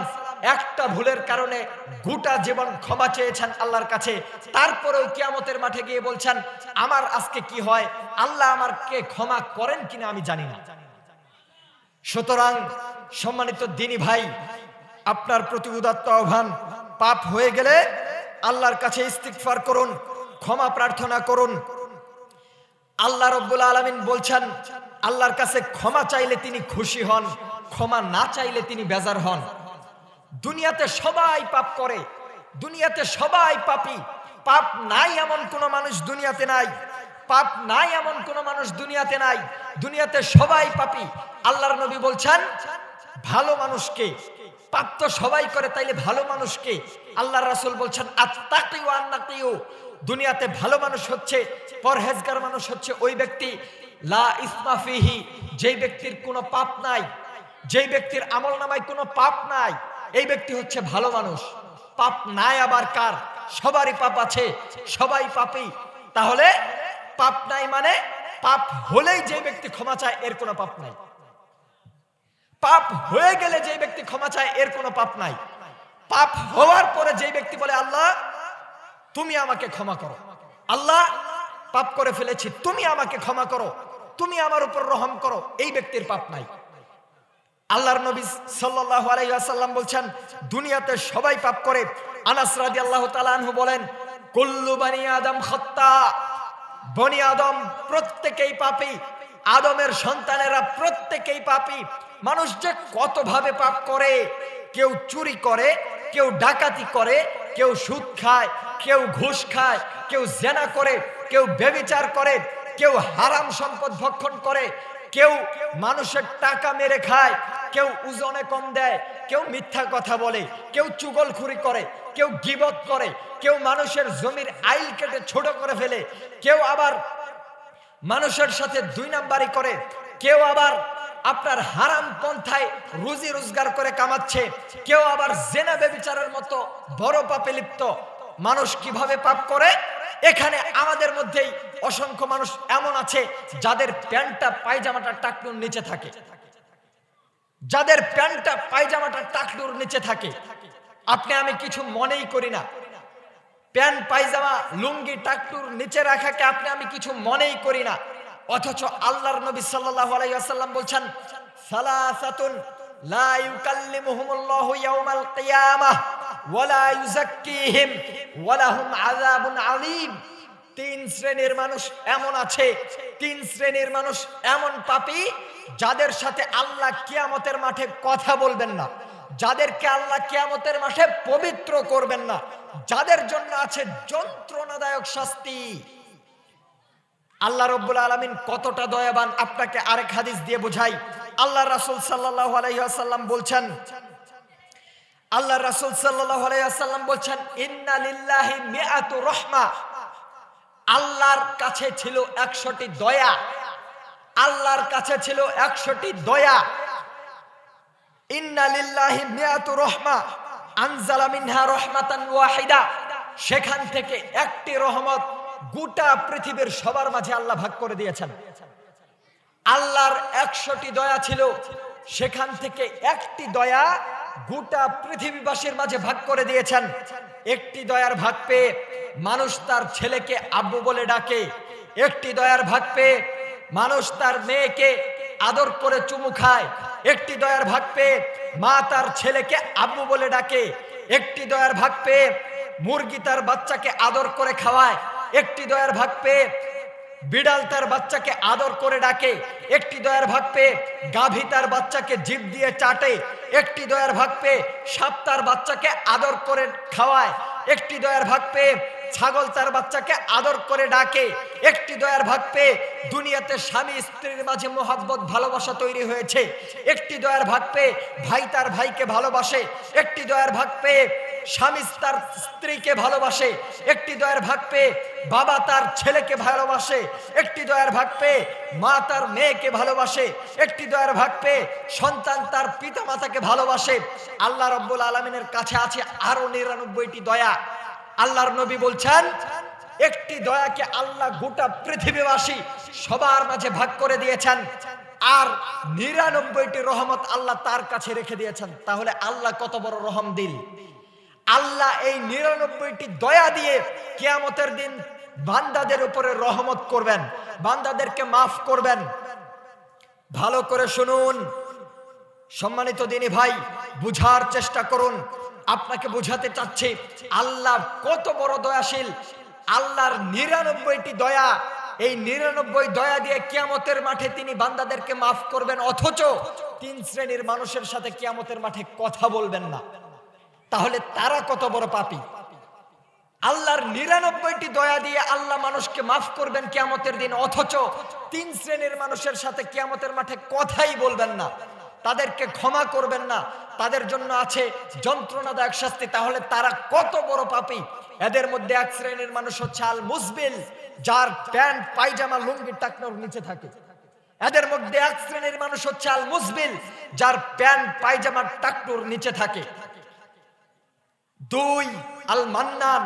একটা ভুলের কারণে গোটা জীবন ক্ষমা চেয়েছেন আল্লাহর কাছে। তারপরেও কিয়ামতের মাঠে গিয়ে বলছেন, আমার আজকে কি হয়, আল্লাহ আমাকে ক্ষমা করেন কিনা আমি জানি না। সুতরাং সম্মানিত দিনী ভাই, আপনার প্রতি উদাত্ত আহ্বান, পাপ হয়ে গেলে আল্লাহর কাছে ইস্তিগফার করুন, ক্ষমা প্রার্থনা করুন। আল্লাহ রাব্বুল আলামিন বলছেন, আল্লাহর কাছে ক্ষমা চাইলে তিনি খুশি হন, ক্ষমা না চাইলে তিনি বেজার হন। দুনিয়াতে সবাই পাপ করে, দুনিয়াতে সবাই পাপী। পাপ নাই এমন কোন মানুষ দুনিয়াতে নাই, পাপ নাই এমন কোন মানুষ দুনিয়াতে নাই। দুনিয়াতে সবাই পাপী। আল্লাহর নবী বলছেন, ভালো মানুষকে, পাপ তো সবাই করে, তাইলে ভালো মানুষকে? আল্লাহর রাসূল বলছেন, আত্তাকিউ আন্নাকিউ, দুনিয়াতে ভালো মানুষ হচ্ছে, পরহেজগার মানুষ হচ্ছে ওই ব্যক্তি, লা ইসমা ফিহি, যেই ব্যক্তির কোনো পাপ নাই, যেই ব্যক্তির আমলনামায় কোনো পাপ নাই, এই ব্যক্তি হচ্ছে ভালো মানুষ। পাপ নাই আবার কার? সবারই পাপ আছে, সবাই পাপী। তাহলে পাপ নাই মানে পাপ হলেই যে ব্যক্তি ক্ষমা চায় এর কোনো পাপ নাই, পাপ হয়ে গেলে যে ব্যক্তি ক্ষমা চায় এর কোনো পাপ নাই। পাপ হওয়ার পরে যে ব্যক্তি বলে, আল্লাহ তুমি আমাকে ক্ষমা করো, আল্লাহ পাপ করে ফেলেছি, তুমি আমাকে ক্ষমা করো, তুমি আমার উপর রহম করো, এই ব্যক্তির পাপ নাই। আল্লাহর নবী সাল্লাল্লাহু আলাইহি ওয়াসাল্লাম বলছেন, দুনিয়াতে সবাই পাপ করে। আনাস রাদিয়াল্লাহু তাআলা আনহু বলেন, কুল্লু বানি আদম খাত্তা, বনি আদম প্রত্যেকেই পাপী, আদমের সন্তানেরা প্রত্যেকেই পাপী। মানুষ যে কত ভাবে পাপ করে, কেউ চুরি করে, কেউ ডাকাতি করে, কেউ সুদ খায়, কেউ ঘুষ খায়, কেউ জেনা করে, কেউ ব্যভিচার করে, কেউ হারাম সম্পদ ভক্ষণ করে, কেউ মানুষের টাকা মেরে খায়, কেউ ওজনে কম দেয়, কেউ মিথ্যা কথা বলে, কেউ চুগলখুরি করে, কেউ গীবত করে, কেউ মানুষের জমির আইল কেটে ছোট করে ফেলে, কেউ আবার মানুষের সাথে দুই নাম্বারি করে, কেউ আবার আপনার হারাম পন্থায় রুজি রোজগার করে কামাচ্ছে, কেউ আবার জেনা ব্যভিচারের মতো বড় পাপে লিপ্ত। মানুষ কিভাবে পাপ করে? এখানে আমাদের মধ্যেই অসংখ্য মানুষ এমন আছে যাদের প্যান্টটা পায়জামাটা টাকনুর নিচে থাকে, যাদের প্যান্টটা পায়জামাটা টাকনুর নিচে থাকে। আপনি আমি কিছু মনেই করি না, প্যান্ট পায়জামা লুঙ্গি টাকনুর নিচে রাখাকে আপনি আমি কিছু মনেই করি না। অথচ আল্লাহর নবী সাল্লাল্লাহু আলাইহি ওয়াসাল্লাম বলছেন, সালাসাতুন লা ইউকাল্লিমুহুমুল্লাহু ইয়াওমাল কিয়ামাহ ওয়া লা ইউযাক্কিহিম ওয়া লাহুম আযাবুন আলীম। তিন শ্রেণীর মানুষ এমন আছে, তিন শ্রেণীর মানুষ এমন পাপী যাদের সাথে আল্লাহ কিয়ামতের মাঠে কথা বলবেন না, যাদেরকে আল্লাহ কিয়ামতের মাঠে পবিত্র করবেন না, যাদের জন্য আছে যন্ত্রণাদায়ক শাস্তি। আল্লাহ রাব্বুল আলামিন কতটা দয়াবান আপনাকে আরেক হাদিস দিয়ে বোঝাই। আল্লাহ রাসূল সাল্লাল্লাহু আলাইহি ওয়াসাল্লাম বলছেন, আল্লাহ রাসূল সাল্লাল্লাহু আলাইহি ওয়াসাল্লাম বলছেন, ইন্না লিল্লাহি মিআতু রাহমা, আল্লাহর কাছে ছিল 100টি দয়া, আল্লাহর কাছে ছিল 100টি দয়া। ইন্না লিল্লাহি মিআতু রাহমা আনজালা মিনহা রাহমাতান ওয়াহিদা, সেখান থেকে একটি রহমত গোটা পৃথিবীর সবার মাঝে আল্লাহ ভাগ করে দিয়েছেন। আল্লাহর 100টি দয়া ছিল, সেখান থেকে একটি দয়া গোটা পৃথিবীবাসীর মাঝে ভাগ করে দিয়েছেন। একটি দয়ার ভাগ পেয়ে মানুষ তার ছেলেকে আব্বু বলে ডাকে, একটি দয়ার ভাগ পেয়ে মানুষ তার মেয়েকে আদর করে চুমু খায়, একটি দয়ার ভাগ পেয়ে মা তার ছেলেকে আব্বু বলে ডাকে, একটি দয়ার ভাগ পেয়ে মুরগি তার বাচ্চাকে আদর করে খাওয়ায়, একটি দয়ার ভাগ পেয়ে বিড়াল তার বাচ্চাকে আদর করে ডাকে, একটি দয়ার ভাগ পেয়ে গাভী তার বাচ্চাকে জিভ দিয়ে চাটে, একটি দয়ার ভাগ পেয়ে সাপ তার বাচ্চাকে আদর করে খাওয়ায়, একটি দয়ার ভাগ পেয়ে ছাগল তার বাচ্চাকে আদর করে ডাকে, একটি দয়ার ভাগ পেয়ে দুনিয়াতে স্বামী স্ত্রীর মাঝে মোহাব্বত ভালোবাসা তৈরি হয়েছে, একটি দয়ার ভাগ পেয়ে ভাই তার ভাইকে ভালোবাসে, একটি দয়ার ভাগ পেয়ে স্বামী তার স্ত্রীকে ভালোবাসে, একটি দয়ার ভাগ পেয়ে বাবা তার ছেলেকে ভালোবাসে, একটি দয়ার ভাগ পেয়ে মা তার মেয়েকে ভালোবাসে, একটি দয়ার ভাগ পেয়ে সন্তান তার পিতা মাতাকে ভালোবাসে, আল্লাহ রাব্বুল আলামিনের কাছে আছে আরো 99টি দয়া। আল্লাহর নবী বলছেন একটি দয়াকে আল্লাহ গোটা পৃথিবীবাসী সবার মাঝে ভাগ করে দিয়েছেন, আর 99টি রহমত আল্লাহ তার কাছে রেখে দিয়েছেন। তাহলে আল্লাহ কত বড় রহমদিল! আল্লাহ এই 99টি দয়া দিয়ে কিয়ামতের দিন বান্দাদের উপরে রহমত করবেন, বান্দাদেরকে মাফ করবেন। ভালো করে শুনুন সম্মানিত দিনী ভাই, বুঝার চেষ্টা করুন। আপনাকে বুঝাতে চাচ্ছি আল্লাহ কত বড় দয়াশীল। আল্লাহর 99টি দয়া, এই 99 দয়া দিয়ে কিয়ামতের মাঠে তিনি বান্দাদেরকে মাফ করবেন, অথচ 3 শ্রেণীর মানুষের সাথে কিয়ামতের মাঠে কথা বলবেন না। তাহলে তারা কত বড় পাপী! আল্লাহর 99টি দয়া দিয়ে আল্লাহ মানুষকে মাফ করবেন কিয়ামতের দিন, অথচ 3 শ্রেণীর মানুষের সাথে কিয়ামতের মাঠে কথাই বলবেন না, তাদেরকে ক্ষমা করবেন না, তাদের জন্য আছে যন্ত্রণাদায়ক শাস্তি। তাহলে তারা কত বড় পাপী! এদের মধ্যে এক শ্রেণীর মানুষ হচ্ছে আল মুসবিল, যার প্যান্ট পায়জামা লুঙ্গি টাকনোর নিচে থাকে। এদের মধ্যে এক শ্রেণীর মানুষ হচ্ছে আল মুসবিল, যার প্যান্ট পায়জামা টাকনোর নিচে থাকে। 2 আল মান্নান,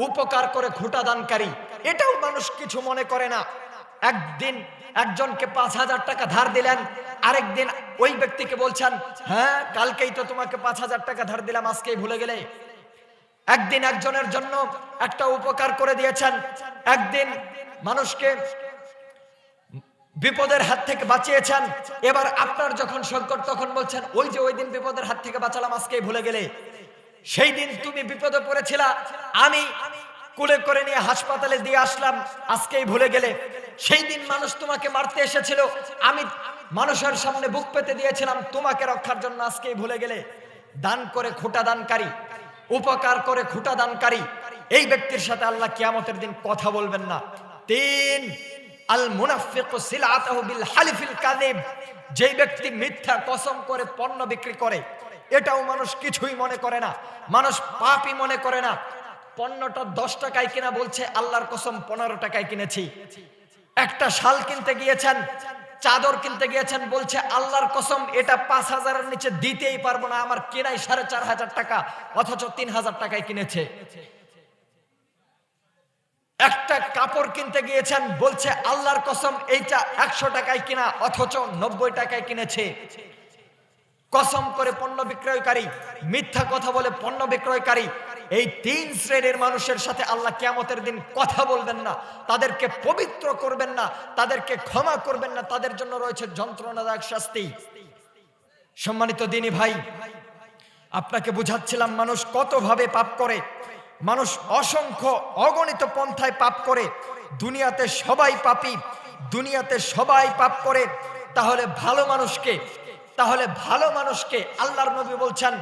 উপকার করে ঘুটা দানকারী। এটাও মানুষ কিছু মনে করে না। একদিন একজনকে 5000 টাকা ধার দিলেন, আরেকদিন ওই ব্যক্তিকে বলছেন হ্যাঁ কালকেই তো তোমাকে 5000 টাকা ধার দিলাম, আজকেই ভুলে গেলে। একদিন একজনের জন্য একটা উপকার করে দিয়েছেন, একদিন মানুষকে বিপদের হাত থেকে বাঁচিয়েছেন, এবার আপনার যখন সংকট তখন বলছেন ওই যে ওই দিন বিপদের হাত থেকে বাঁচালাম, আজকেই ভুলে গেলে। সেই দিন তুমি বিপদে পড়েছিলা, আমি কোলে করে নিয়ে হাসপাতালে দিয়ে আসলাম, আজকেই ভুলে গেলে। সেই দিন মানুষ তোমাকে মারতে এসেছিল, আমি মানুষের সামনে বুক পেতে দিয়েছিলাম তোমাকে রক্ষার জন্য, আজকেই ভুলে গেলে। দান করে খোটা দানকারী, উপকার করে খোটা দানকারী, এই ব্যক্তির সাথে আল্লাহ কিয়ামতের দিন কথা বলবেন না। 3 আল মুনাফিকু সিলআতাহু বিল হালিফিল কাযিব, যেই ব্যক্তি মিথ্যা কসম করে পণ্য বিক্রি করে। এটাও মানুষ কিছুই মনে করে না, মানুষ পাপই মনে করে না। পণ্যটা 10 টাকায় কিনা, বলছে আল্লাহর কসম 15 টাকায় কিনেছি। একটা শাল কিনতে গিয়েছেন, চাদর কিনতে গিয়েছেন, বলছে আল্লাহর কসম এটা 5000-এর নিচে দিতেই পারবো না, আমার কেনাই 4500 টাকা, অথচ 3000 টাকায় কিনেছে। একটা কাপড় কিনতে গিয়েছেন, বলছে আল্লাহর কসম এইটা 100 টাকায় কিনা, অথচ 90 টাকায় কিনেছে। কসম করে পণ্য বিক্রয়কারী, মিথ্যা কথা বলে পণ্য বিক্রয়কারী, এই 3 শ্রেণীর মানুষের সাথে আল্লাহ কিয়ামতের দিন কথা বলবেন না, তাদেরকে পবিত্র করবেন না, তাদেরকে ক্ষমা করবেন না, তাদের জন্য রয়েছে যন্ত্রণাদায়ক শাস্তি। সম্মানিত দিনী ভাই, আপনাকে বুঝাচ্ছিলাম মানুষ কত ভাবে পাপ করে, মানুষ অসংখ্য অগণিত পন্থায় পাপ করে। দুনিয়াতে সবাই পাপী, দুনিয়াতে সবাই পাপ করে। তাহলে ভালো মানুষকে আল্লাহর নবী বলছেন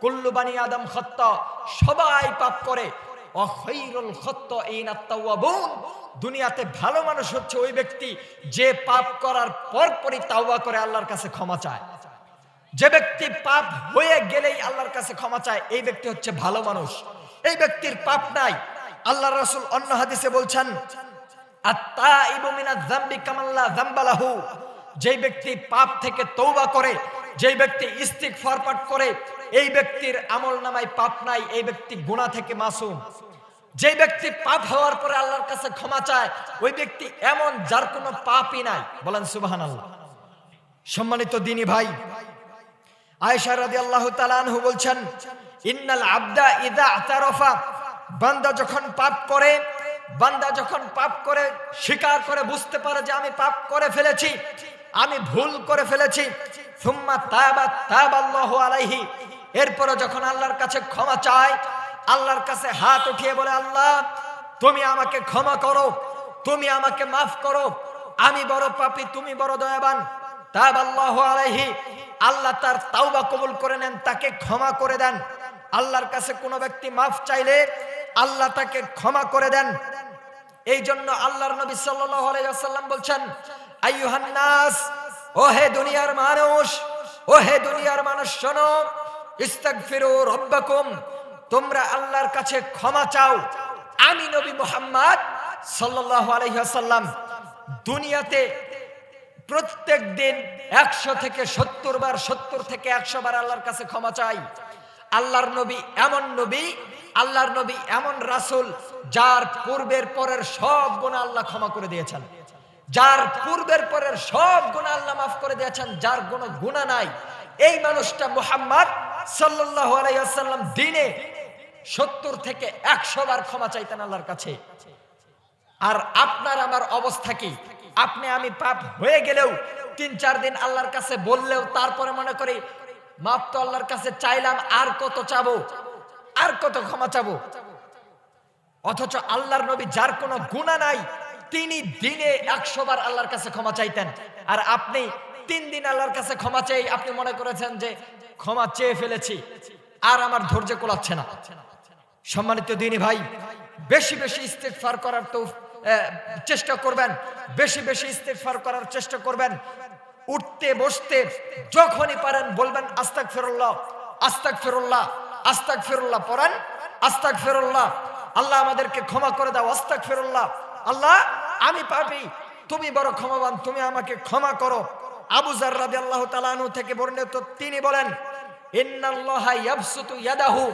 কুল্লু বানি আদম খাত্তা, সবাই পাপ করে। ওয়া খায়রুল খাত্তাইনা আত-তাওয়াবুন, দুনিয়াতে ভালো মানুষ হচ্ছে ওই ব্যক্তি যে পাপ করার পরপরই তাওবা করে আল্লাহর কাছে ক্ষমা চায়। যে ব্যক্তি পাপ হয়ে গেলেই আল্লাহর কাছে ক্ষমা চায়, এই ব্যক্তি হচ্ছে ভালো মানুষ। এই ব্যক্তির পাপ নাই। আল্লাহর রাসূল অন্য হাদিসে বলছেন আত-তাইবু মিনাজ যামবি কামান লা যামবা লাহু, যেই ব্যক্তি পাপ থেকে তওবা করে, যেই ব্যক্তি ইস্তিগফার পাঠ করে, এই ব্যক্তির আমলনামায় পাপ নাই, এই ব্যক্তি গুনাহ থেকে মাসুম। যেই ব্যক্তি পাপ হওয়ার পরে আল্লাহর কাছে ক্ষমা চায়, ওই ব্যক্তি এমন যার কোনো পাপই নাই। বলেন সুবহানাল্লাহ। সম্মানিত দিনী ভাই, আয়েশা রাদিয়াল্লাহু তাআলা আনহু বলছেন ইন্নাল আবদা ইযা আতারাফা, বান্দা যখন পাপ করে স্বীকার করে বুঝতে পারে যে আমি পাপ করে ফেলেছি, আমি ভুল করে ফেলেছি, সুম্মা তাবাল্লাহু আলাইহি, এরপরে যখন আল্লাহর কাছে ক্ষমা চায়, আল্লাহর কাছে হাত উঠিয়ে বলে আল্লাহ তুমি আমাকে ক্ষমা করো, তুমি আমাকে মাফ করো, আমি বড় পাপী, তুমি বড় দয়াবান। তাবাল্লাহু আলাইহি, আল্লাহ তার তাওবা কবুল করে নেন, তাকে ক্ষমা করে দেন। আল্লাহর কাছে কোনো ব্যক্তি মাফ চাইলে আল্লাহ তাকে ক্ষমা করে দেন। এই জন্য আল্লাহর নবী সাল্লাল্লাহু আলাইহি ওয়াসাল্লাম বলছেন আইয়ুহান নাস, ও হে দুনিয়ার মানুষ, ও হে দুনিয়ার মানুষ শোনো, ইস্তাগফিরু রাব্বাকুম তোমরা আল্লাহর কাছে ক্ষমা চাও। আমি নবী মুহাম্মদ সাল্লাল্লাহু আলাইহি ওয়াসাল্লাম দুনিয়াতে প্রত্যেক দিন 100 থেকে 70 বার, 70 থেকে 100 বার আল্লাহর কাছে ক্ষমা চাই। আল্লাহর নবী এমন নবী, আল্লাহর নবী এমন রাসূল, যার পূর্বের পরের সব গুনাহ আল্লাহ ক্ষমা করে দিয়েছেন, যার পূর্বের পরের সব গুনাহ আল্লাহ মাফ করে দিয়েছেন, যার কোনো গুনাহ নাই। এই মানুষটা মুহাম্মদ সাল্লাল্লাহু আলাইহি ওয়াসাল্লাম দিনে 70 থেকে 100 বার ক্ষমা চাইতেন আল্লাহর কাছে। আর আপনার আমার অবস্থা কি? আপনি আমি পাপ হয়ে গেলেও 3-4 দিন আল্লাহর কাছে বললেও তারপরে মনে করি মাফ তো আল্লাহর কাছে চাইলাম, আর কত চাবো, আর কত ক্ষমা চাবো। অথচ আল্লাহর নবী যার কোনো গুনাহ নাই, তিনি দিনে 100 বার আল্লাহর কাছে ক্ষমা চাইতেন। আর আপনি 3 দিন আল্লাহর কাছে ক্ষমা চাই আপনি মনে করেছেন যে ক্ষমা চেয়ে ফেলেছি, আর আমার ধৈর্য কুলাচ্ছে না। সম্মানিত দিনী ভাই, বেশি বেশি ইস্তেগফার করার তো চেষ্টা করবেন, বেশি বেশি ইস্তেগফার করার চেষ্টা করবেন। উঠতে বসতে যখনই পারেন বলবেন আস্তাগফিরুল্লাহ, আস্তাগফিরুল্লাহ, আস্তাগফিরুল্লাহ পড়েন, আস্তাগফিরুল্লাহ, আল্লাহ আমাদেরকে ক্ষমা করে দাও, আস্তাগফিরুল্লাহ, আল্লাহ আমি পাপী, তুমি বড় ক্ষমাবান, তুমি আমাকে ক্ষমা করো। আবু যার রাদিয়াল্লাহু তাআলা আনহু থেকে বর্ণিত, তিনি বলেন ইন্নাল্লাহা ইয়াবসুতু ইয়াদাহু,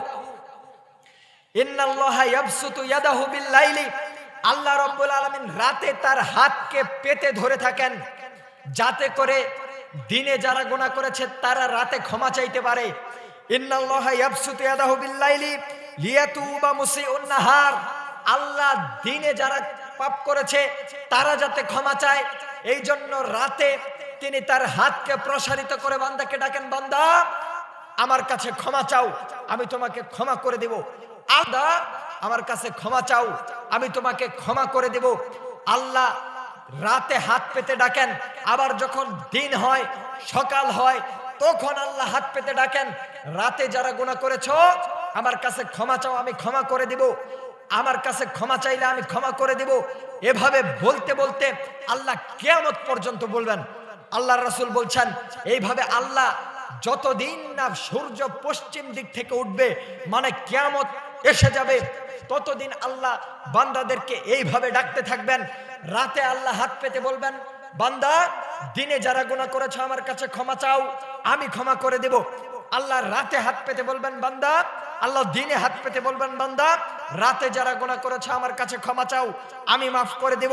ইন্নাল্লাহা ইয়াবসুতু ইয়াদাহু বিল লাইলি, আল্লাহ রাব্বুল আলামিন রাতে তার হাতকে পেতে ধরে থাকেন, যাতে করে দিনে যারা গুনাহ করেছে তারা রাতে ক্ষমা চাইতে পারে। ইন্নাল্লাহা ইয়াবসুতু ইয়াদাহু বিল লাইলি লিয়াতুবা মুসিউন নাহার, আল্লাহ দিনে যারা পাপ করেছে তারা যাতে ক্ষমা চায়, এই জন্য রাতে তিনি তার হাতকে প্রসারিত করে বান্দাকে ডাকেন, বান্দা আমার কাছে ক্ষমা চাও, আমি তোমাকে ক্ষমা করে দেব। আল্লাহ আমার কাছে ক্ষমা চাও, আমি তোমাকে ক্ষমা করে দেব। আল্লাহ রাতে হাত পেতে ডাকেন, আবার যখন দিন হয়, সকাল হয়, তখন আল্লাহ হাত পেতে ডাকেন, রাতে যারা গুনাহ করেছো আমার কাছে ক্ষমা চাও, আমি ক্ষমা করে দেব, আমার কাছে ক্ষমা চাইলে আমি ক্ষমা করে দেব। এভাবে বলতে বলতে আল্লাহ কিয়ামত পর্যন্ত বলবেন। আল্লাহর রাসূল বলছেন এইভাবে আল্লাহ যতদিন না সূর্য পশ্চিম দিক থেকে উঠবে, মানে কিয়ামত এসে যাবে, ততদিন আল্লাহ বান্দাদেরকে এইভাবে ডাকতে থাকবেন। রাতে আল্লাহ হাত পেতে বলবেন, বান্দা দিনে যারা গুনাহ করেছো আমার কাছে ক্ষমা চাও, আমি ক্ষমা করে দেব। আল্লাহ রাতে হাত পেতে বলবেন বান্দা, আল্লাহ দিনে হাত পেতে বলবেন বান্দা রাতে যারা গুনাহ করেছো আমার কাছে ক্ষমা চাও, আমি মাফ করে দেব।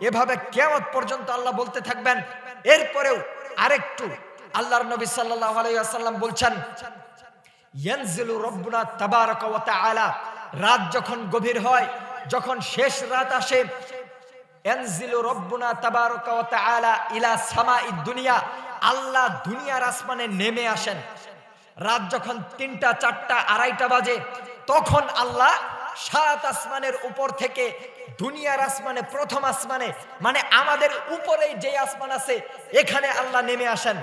এভাবে কিয়ামত পর্যন্ত আল্লাহ বলতে থাকবেন। এরপরেও আরেকটু আল্লাহর নবী সাল্লাল্লাহু আলাইহি ওয়াসাল্লাম বলছেন, ইয়ানজিলু রাব্বুনা তাবারাকা ওয়া তাআলা, রাত যখন গভীর হয়, যখন শেষ রাত আসে, ইয়ানজিলু রাব্বুনা তাবারাকা ওয়া তাআলা ইলা সামাঈদ দুনিয়া, আল্লাহ দুনিয়ার আসমানে নেমে আসেন। রাত যখন 3টা 4টা 2:30 বাজে, তখন আল্লাহ 7 আসমানের উপর থেকে দুনিয়ার আসমানে, প্রথম আসমানে, মানে আমাদের উপরেই যে আসমান আছে এখানে আল্লাহ নেমে আসেন।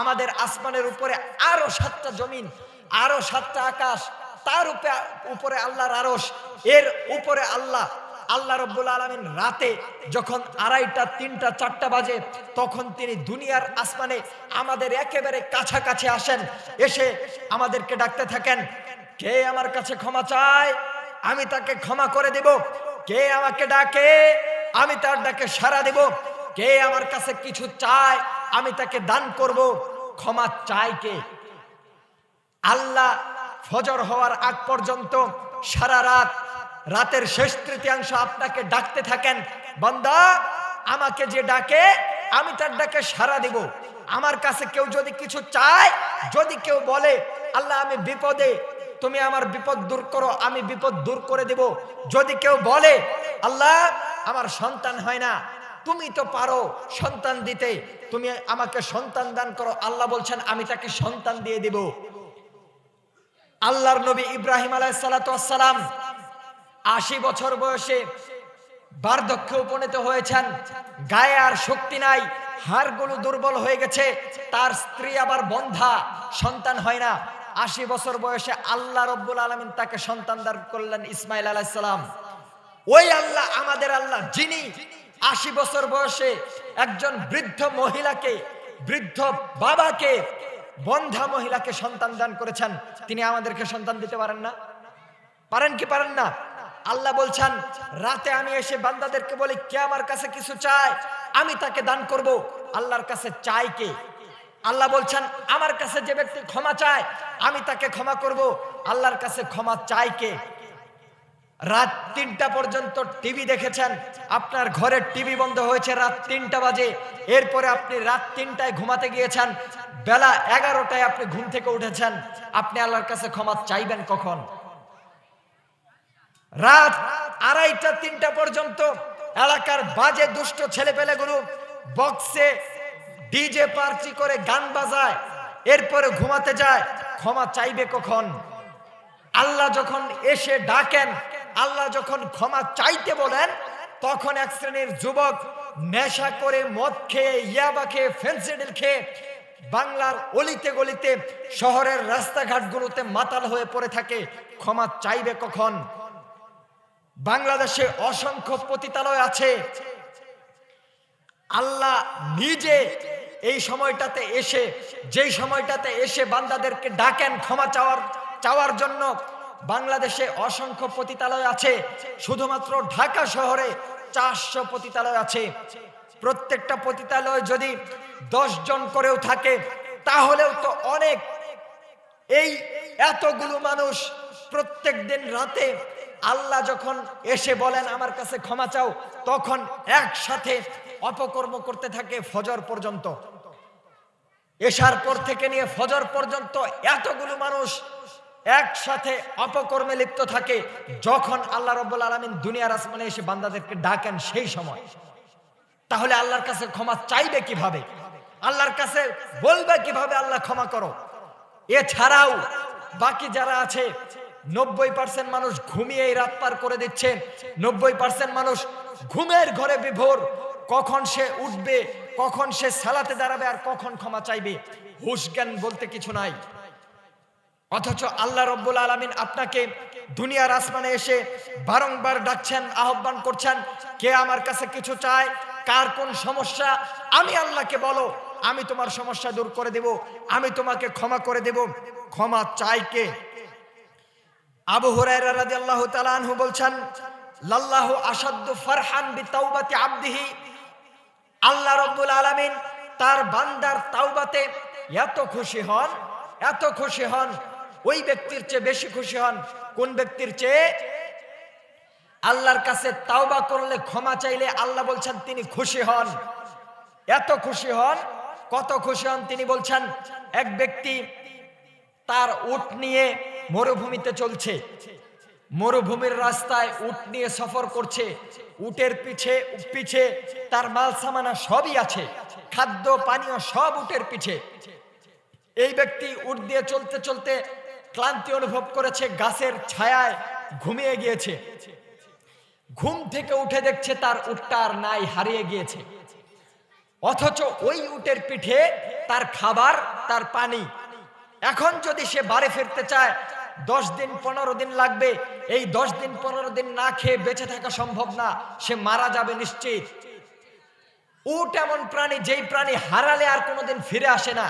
আমাদের আসমানের উপরে আরো 7টা জমিন, আরো 7টা আকাশ, তার উপরে আল্লাহর আরশ, এর উপরে আল্লাহ রাব্বুল আলামিন রাতে যখন 2:30 3টা 4টা বাজে, তখন তিনি দুনিয়ার আসমানে আমাদের একেবারে কাছাকাছি আসেন, এসে আমাদেরকে ডাকতে থাকেন, কে আমার কাছে ক্ষমা চায় আমি তাকে ক্ষমা করে দেব, কে আমাকে ডাকে আমি তার ডাকে সাড়া দেব, কে আমার কাছে কিছু চায় আমি তাকে দান করব। ক্ষমা চায় কে? আল্লাহ ফজর হওয়ার আগ পর্যন্ত সারা রাত, রাতের শেষ তৃতীয়াংশ আপনাকে ডাকতে থাকেন, বান্দা আমাকে যে ডাকে আমি তার ডাকে সাড়া দিব। আমার কাছে কেউ যদি কিছু চায়, যদি কেউ বলে আল্লাহ আমি বিপদে, তুমি আমার বিপদ দূর করো, আমি বিপদ দূর করে দেব। যদি কেউ বলে আল্লাহ আমার সন্তান হয় না, তুমি তো পারো সন্তান দিতে, তুমি আমাকে সন্তান দান করো, আল্লাহ বলছেন আমি তাকে সন্তান দিয়ে দেব। আল্লাহর নবী ইব্রাহিম আলাইহিস সালাতু ওয়াস সালাম 80 বছর বয়সে বার্ধক্যে উপনীত হয়েছেন, গায়ে আর শক্তি নাই, হাড়গুলো দুর্বল হয়ে গেছে, তার স্ত্রী আবার বন্ধা, সন্তান হয় না। 80 বছর বয়সে আল্লাহ রাব্বুল আলামিন তাকে সন্তান দান করলেন, ইসমাইল আলাইহিস সালাম। ওই আল্লাহ আমাদের আল্লাহ, যিনি 80 বছর বয়সে একজন বৃদ্ধ মহিলাকে, বৃদ্ধ বাবাকে, বন্ধা মহিলাকে সন্তান দান করেছেন, তিনি আমাদেরকে সন্তান দিতে পারেন না? পারেন কি পারেন না? আল্লাহ বলছেন রাতে আমি এসে বান্দাদেরকে বলি কে আমার কাছে কিছু চায় আমি তাকে দান করব। আল্লাহর কাছে চাই কে? আল্লাহ বলছেন আমার কাছে যে ব্যক্তি ক্ষমা চায় আমি তাকে ক্ষমা করব। আল্লাহর কাছে ক্ষমা চাই কে? রাত ৩টা পর্যন্ত টিভি দেখেছেন, আপনার ঘরের টিভি বন্ধ হয়েছে রাত ৩টা বাজে, এরপরে আপনি রাত ৩টায় ঘুমাতে গিয়েছেন, বেলা 11টায় আপনি ঘুম থেকে উঠেছেন, আপনি আল্লাহর কাছে ক্ষমা চাইবেন কখন? রাত ২:৩০ ৩টা পর্যন্ত এলাকার বাজে দুষ্ট ছেলেপেলেগুলো বক্সে ডিজে পার্টি করে গান বাজায়, এরপরে ঘুমাতে যায়, ক্ষমা চাইবে কখন? আল্লাহ যখন এসে ডাকেন, আল্লাহ যখন ক্ষমা চাইতে বলেন, তখন এক শ্রেণীর যুবক নেশা করে মদ খেয়ে ইয়াবা খেয়ে ফেন্সিডিল খেয়ে বাংলার অলিতে গলিতে শহরের রাস্তাঘাটগুলোতে মাতাল হয়ে পড়ে থাকে। ক্ষমা চাইবে কখন? বাংলাদেশে অসংখ্য পতিতালয় আছে। আল্লাহ নিজে এই সময়টাতে এসে, যেই সময়টাতে এসে বান্দাদেরকে ডাকেন ক্ষমা চাওয়ার জন্য, বাংলাদেশে অসংখ্য পতিতালয় আছে। শুধুমাত্র ঢাকা শহরে 400 পতিতালয় আছে। প্রত্যেকটা পতিতালয় যদি 10 জন করেও থাকে তাহলেও তো অনেক। এই এতগুলো মানুষ প্রত্যেক দিন রাতে আল্লাহ যখন এসে বলেন আমার কাছে ক্ষমা চাও, তখন একসাথে অপকর্ম করতে থাকে ফজর পর্যন্ত। এশার পর থেকে নিয়ে ফজর পর্যন্ত এতগুলো মানুষ একসাথে অপকর্মে লিপ্ত থাকে। যখন আল্লাহ রাব্বুল আলামিন দুনিয়ার আসমানে এসে বান্দাদেরকে ডাকেন সেই সময়, তাহলে আল্লাহর কাছে ক্ষমা চাইবে কিভাবে? আল্লাহর কাছে বলবে কিভাবে আল্লাহ ক্ষমা করো? এছাড়াও বাকি যারা আছে 90% মানুষ ঘুমিয়ে রাত পার করে দিচ্ছে। 90% মানুষ ঘুমের ঘরে বিভোর। কখন সে উঠবে, কখন সে সালাতে দাঁড়াবে, আর কখন ক্ষমা চাইবে, হুঁশ জ্ঞান বলতে কিছু নাই। অথচ আল্লাহ রাব্বুল আলামিন আপনাকে দুনিয়ার আসমানে এসে বারংবার ডাকছেন, আহ্বান করছেন, কে আমার কাছে কিছু চায়, কার কোন সমস্যা, আমি আল্লাহকে বলো, আমি তোমার সমস্যা দূর করে দেব, আমি তোমাকে ক্ষমা করে দেব। ক্ষমা চাই কে? আবু হুরায়রা রাদিয়াল্লাহু তাআলা আনহু বলছেন, লাল্লাহু আশাদ্দু ফারহান বিতাওবাতি আবদিহি। আল্লাহ রাব্বুল আলামিন তার বান্দার তাওবাতে এত খুশি হন, এত খুশি হন, ওই ব্যক্তির চেয়ে বেশি খুশি হন। কোন ব্যক্তির চেয়ে? আল্লাহর কাছে তাওবা করলে, ক্ষমা চাইলে আল্লাহ বলছেন তিনি খুশি হন। এত খুশি হন, কত খুশি হন তিনি বলছেন, এক ব্যক্তি তার উট নিয়ে মরুভূমিতে চলছে, মরুভূমির রাস্তায় উট নিয়ে সফর করছে, উটের পিছে পিছে তার মাল সামানা সবই আছে, খাদ্য পানীয় সব উটের পিছে। এই ব্যক্তি উট দিয়ে চলতে চলতে ক্লান্তি অনুভব করেছে, গাছের ছায়ায় ঘুমিয়ে গিয়েছে। ঘুম থেকে উঠে দেখছে তার উটটা আর নাই, হারিয়ে গিয়েছে। অথচ ওই উটের পিঠে তার খাবার, তার পানি। এখন যদি সে বাড়ি ফিরতে চায় 10 দিন 15 দিন লাগবে। এই 10 দিন 15 দিন না খেয়ে বেঁচে থাকা সম্ভব না, সে মারা যাবে নিশ্চিত। উট এমন প্রাণী, যেই প্রাণী হারালে আর কোনোদিন ফিরে আসে না।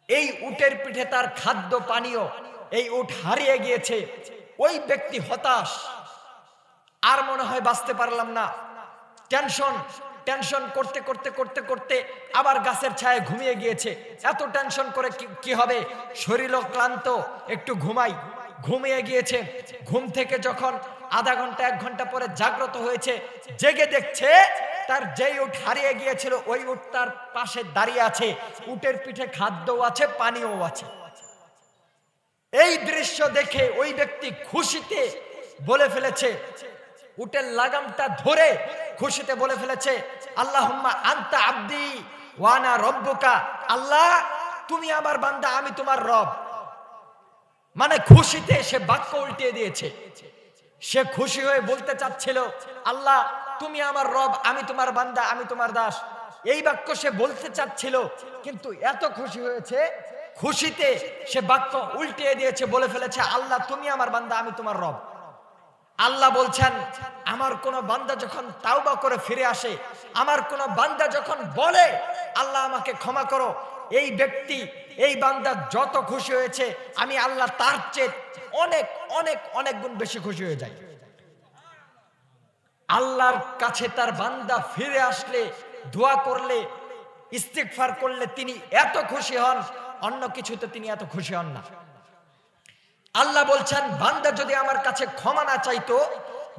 এই উটের পিঠে তার খাদ্য পানীয়, এই উট হারিয়ে গিয়েছে। ওই ব্যক্তি হতাশ, আর মনে হয় বাঁচতে পারলাম না। টেনশন করতে করতে করতে করতে আবার গাছের ছায়ায় ঘুমিয়ে গিয়েছে। এত টেনশন করে কি হবে, শরীরও ক্লান্ত, একটু ঘুমিয়ে গিয়েছে। ঘুম থেকে যখন আধা ঘন্টা 1 ঘন্টা পরে জাগ্রত হয়েছে, জেগে দেখছে তার যেই উট হারিয়ে গিয়েছিল ওই উট তার পাশে দাঁড়িয়ে আছে, উটের পিঠে খাদ্যও আছে, পানিও আছে। এই দৃশ্য দেখে ওই ব্যক্তি খুশিতে বলে ফেলেছে, উটের লাগামটা ধরে খুশিতে বলে ফেলেছে, আল্লাহুম্মা আনতা আবদি ওয়া আনা রব্বুকা। আল্লাহ তুমি আমার বান্দা, আমি তোমার রব। মানে খুশিতে সে বাক্য উল্টিয়ে দিয়েছে। সে খুশি হয়ে বলতে চাচ্ছিল, আল্লাহ তুমি আমার রব, আমি তোমার বান্দা, আমি তোমার দাস। এই বাক্য সে বলতে চাচ্ছিল, কিন্তু এত খুশি হয়েছে, খুশিতে সে বাক্য উল্টিয়ে দিয়েছে, বলে ফেলেছে, আল্লাহ তুমি আমার বান্দা, আমি তোমার রব। আল্লাহ বলছেন, আমার কোন বান্দা যখন তাওবা করে ফিরে আসে, আমার কোন বান্দা যখন বলে আল্লাহ আমাকে ক্ষমা করো, এই ব্যক্তি, এই বান্দা যত খুশি হয়েছে, আমি আল্লাহ তার চেয়ে অনেক অনেক অনেক গুণ বেশি খুশি হয়ে যাই। আল্লাহর কাছে তার বান্দা ফিরে আসলে, দোয়া করলে, ইস্তিগফার করলে তিনি এত খুশি হন, অন্য কিছুতে তিনি এত খুশি হন না। আল্লাহ বলছেন, বান্দা যদি আমার কাছে ক্ষমা না চাইতো,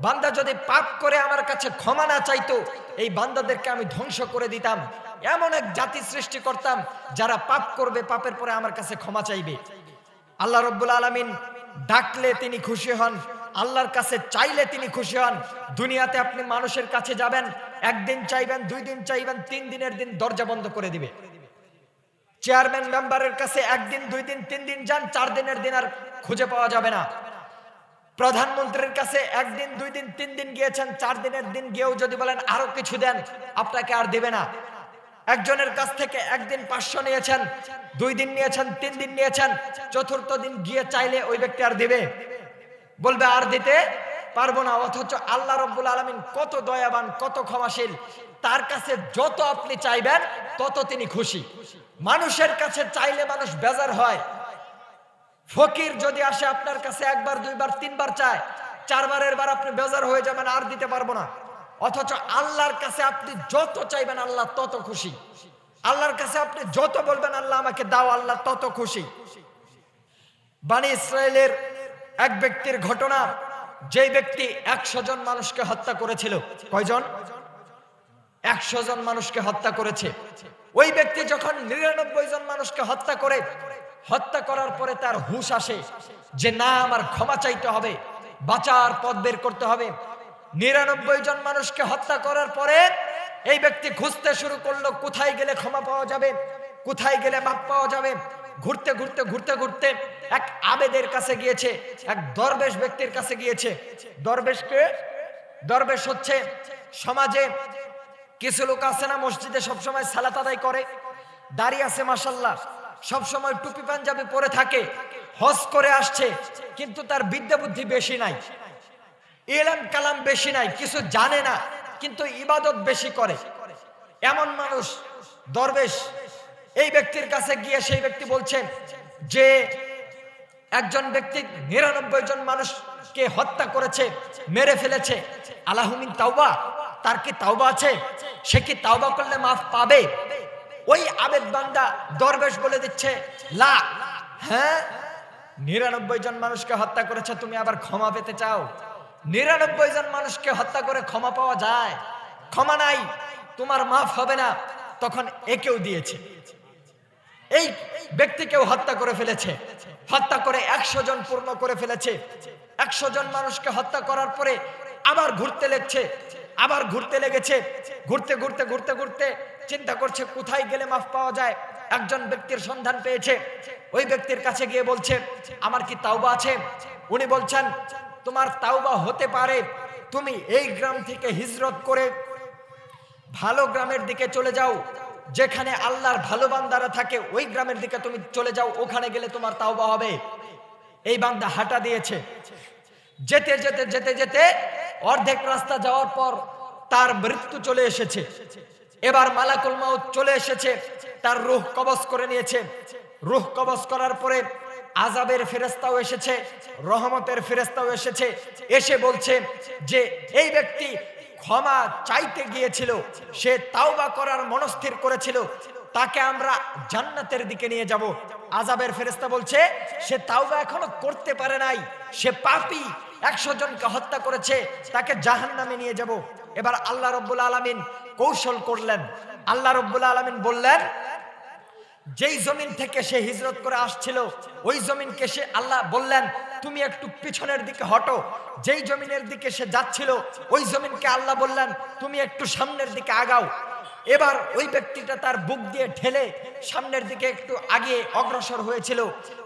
বান্দা যদি পাপ করে আমার কাছে ক্ষমা না চাইতো, এই বান্দাদেরকে আমি ধ্বংস করে দিতাম। এমন এক জাতি সৃষ্টি করতাম যারা পাপ করবে, পাপের পরে আমার কাছে ক্ষমা চাইবে। আল্লাহ রাব্বুল আলামিন ডাকলে তিনি খুশি হন, আল্লাহর কাছে চাইলে তিনি খুশি হন। দুনিয়াতে আপনি মানুষের কাছে যাবেন, একদিন চাইবেন, 2 দিন চাইবেন, 3 দিনের দিন দরজা বন্ধ করে দিবে। চেয়ারম্যান মেম্বারের কাছে 1 দিন, 2 দিন, 3 দিন যান, 4 দিনের দিন আর খুঁজে পাওয়া যাবে না। প্রধানমন্ত্রীর কাছে 1 দিন, 2 দিন, 3 দিন গিয়েছেন, 4 দিনের দিন গিয়েও যদি বলেন আরো কিছু দেন, আপনাকে আর দেবে না। একজনের কাছ থেকে 1 দিন 500 নিয়েছেন, 2 দিন নিয়েছেন, 3 দিন নিয়েছেন, 4র্থ দিন গিয়ে চাইলে ওই ব্যক্তি আর দিবে, বলবে আর দিতে পারবো না। অথচ আল্লাহ রাব্বুল আলামিন কত দয়াবান, কত ক্ষমাশীল, তার কাছে যত আপনি চাইবেন তত তিনি খুশি। মানুষের কাছে চাইলে মানুষ বেজার হয়। ফকির যদি আসে আপনার কাছে 1 বার, 2 বার, 3 বার চায়, 4 বারের বার আপনি বেজার হয়ে যাবেন, আর দিতে পারবো না। অথচ আল্লাহর কাছে আপনি যত চাইবেন আল্লাহ তত খুশি। আল্লাহর কাছে আপনি যত বলবেন আল্লাহ আমাকে দাও, আল্লাহ তত খুশি। বনি ইসরাইলের এক ব্যক্তির ঘটনা, যেই ব্যক্তি 100 জন মানুষকে হত্যা করেছিল। কয়জন? 100 জন মানুষকে হত্যা করেছে। ওই ব্যক্তি যখন 99 জন মানুষকে হত্যা করে, হত্যা করার পরে তার হুঁশ আসে যে না, আমার ক্ষমা চাইতে হবে, বাঁচার পথ বের করতে হবে। 99 জন মানুষকে হত্যা করার পরে এই ব্যক্তি খুঁজতে শুরু করলো কোথায় গেলে ক্ষমা পাওয়া যাবে, কোথায় গেলে মাপ পাওয়া যাবে। ঘুরতে ঘুরতে ঘুরতে ঘুরতে এক আবেদের কাছে গিয়েছে, এক দরবেশ ব্যক্তির কাছে গিয়েছে। দরবেশ হচ্ছে সমাজে কিছু লোক আছে না, মসজিদে সবসময় সালাত আদায় করে, দাঁড়িয়ে আছে মাশাআল্লাহ, সবসময় টুপি পাঞ্জাবি পরে থাকে, হজ করে আসছে, কিন্তু তার বিদ্যা বুদ্ধি বেশি নাই, ইলম কালাম বেশি নাই, কিছু জানে না, কিন্তু ইবাদত বেশি করে। এমন মানুষ দরবেশ এই ব্যক্তির কাছে গিয়ে সেই ব্যক্তি বলছে যে একজন ব্যক্তি 99 জন মানুষকে হত্যা করেছে, মেরে ফেলেছে, আলাহুমিন তাওবা, তার কি তাওবা আছে? সে কি তাওবা করলে মাফ পাবে? ওই আবেদ বান্দা দরবেশ বলে দিচ্ছে লা, হ্যাঁ 99 জন মানুষকে হত্যা করেছে, তুমি আবার ক্ষমা পেতে চাও? 99 জন মানুষকে হত্যা করে ক্ষমা পাওয়া যায়? ক্ষমা নাই, তোমার মাফ হবে না। তখন একেও দিয়েছে, এই ব্যক্তিকেও হত্যা করে ফেলেছে, হত্যা করে 100 জন পূর্ণ করে ফেলেছে। 100 জন মানুষকে হত্যা করার পরে আবার ঘুরতে লেগেছে। ঘুরতে ঘুরতে ঘুরতে ঘুরতে চিন্তা করছে কোথায় গেলে মাফ পাওয়া যায়। একজন ব্যক্তির সন্ধান পেয়েছে, ওই ব্যক্তির কাছে গিয়ে বলছে আমার কি তাওবা আছে? উনি বলছেন তোমার তাওবা হতে পারে, তুমি এই গ্রাম থেকে হিজরত করে ভালো গ্রামের দিকে চলে যাও, যেখানে আল্লাহর ভালো বান্দারা থাকে, ওই গ্রামের দিকে তুমি চলে যাও, ওখানে গেলে তোমার তাওবা হবে। এই বান্দা হাঁটা দিয়েছে, যেতে যেতে যেতে যেতে অর্ধেক রাস্তা যাওয়ার পর তার মৃত্যু চলে এসেছে। এবার মালাকুল মাউত চলে এসেছে, তার রূহ কবজ করে নিয়েছে। রূহ কবজ করার পরে আযাবের ফেরেশতাও এসেছে, রহমতের ফেরেশতাও এসেছে, এসে বলছে যে এই ব্যক্তি ক্ষমা চাইতে গিয়েছিল, সে তাওবা করার মনস্থির করেছিল, তাকে আমরা জান্নাতের দিকে নিয়ে যাব। আযাবের ফেরেশতা বলছে সে তাওবা এখনো করতে পারে নাই, সে পাপী, 100 জনকে হত্যা করেছে, তাকে জাহান্নামে নিয়ে যাব। এবার আল্লাহ রাব্বুল আলামিন কৌশল করলেন। আল্লাহ রাব্বুল আলামিন বললেন যেই জমিন থেকে সে হিজরত করে আসছিল ওই জমিনকে সে আল্লাহ বললেন তুমি একটু পিছনের দিকে হটো। যেই জমিনের দিকে সে যাচ্ছিল ওই জমিনকে আল্লাহ বললেন তুমি একটু সামনের দিকে আগাও। এবার ওই ব্যক্তিটা তার বুক দিয়ে ঠেলে সামনের দিকে একটু আগে অগ্রসর হয়েছিল।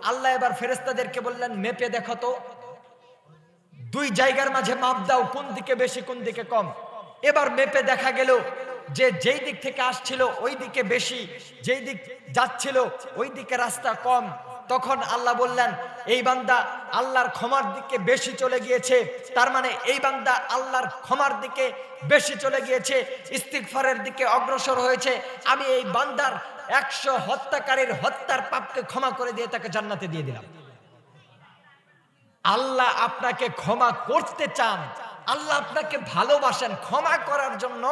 আল্লাহ এবার ফেরেশতাদেরকে বললেন মেপে দেখো তো, 2 জায়গার মাঝে মাপ দাও, কোন দিকে বেশি কোন দিকে কম। এবার মেপে দেখা গেল যে যেই দিক থেকে আসছিল ওই দিকে বেশি, যেই দিক যাচ্ছিল ওই দিকে রাস্তা কম। তখন আল্লাহ বললেন এই বান্দা আল্লাহর ক্ষমার দিকে বেশি চলে গিয়েছে, তার মানে এই বান্দা আল্লাহর ক্ষমার দিকে বেশি চলে গিয়েছে, ইস্তিগফারের দিকে অগ্রসর হয়েছে, আমি এই বান্দার 100 হত্যাকারীর হত্যার পাপকে ক্ষমা করে দিয়ে তাকে জান্নাতে দিয়ে দিলাম। আল্লাহ আপনাকে ক্ষমা করতে চান, আল্লাহ আপনাকে ভালোবাসেন। ক্ষমা করার জন্য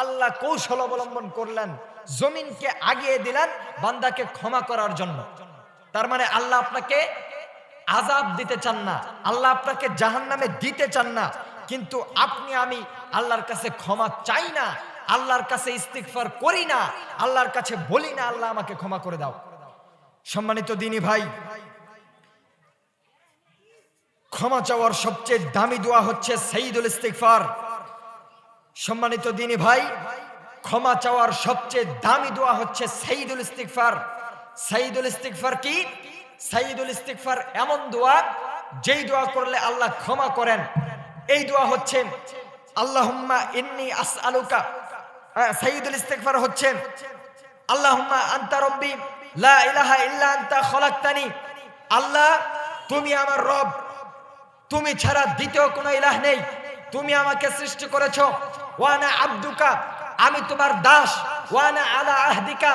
আল্লাহ কৌশল অবলম্বন করলেন, জমিনকে আগিয়ে দিলেন বান্দাকে ক্ষমা করার জন্য। তার মানে আল্লাহ আপনাকে আযাব দিতে চান না, আল্লাহ আপনাকে জাহান্নামে দিতে চান না, কিন্তু আপনি আমি আল্লাহর কাছে ক্ষমা চাই না, আল্লাহর কাছে ইস্তিগফার করি না, আল্লাহর কাছে বলি না আল্লাহ আমাকে ক্ষমা করে দাও। সম্মানিত দিনী ভাই, ক্ষমা চাওয়ার সবচেয়ে দামি দোয়া হচ্ছে সাইয়্যিদুল ইস্তিগফার। সম্মানিত দিনী ভাই, ক্ষমা চাওয়ার সবচেয়ে দামি দোয়া হচ্ছে সাইয়্যিদুল ইস্তিগফার। সাইয়্যিদুল ইস্তিগফার কি? সাইয়্যিদুল ইস্তিগফার এমন দোয়া যেই দোয়া করলে আল্লাহ ক্ষমা করেন। এই দোয়া হচ্ছে আল্লাহুম্মা ইন্নী আসআলুকা, সাইয়্যিদুল ইস্তিগফার হচ্ছে আল্লাহুম্মা আনতা রব্বি লা ইলাহা ইল্লা আনতা খলাকতানি। আল্লাহ তুমি আমার রব, তুমি ছাড়া দ্বিতীয় কোনো ইলাহ নেই, তুমি আমাকে সৃষ্টি করেছো। ওয়ানা আবদুকা, আমি তোমার দাস। ওয়ানা আলা আহদিকা,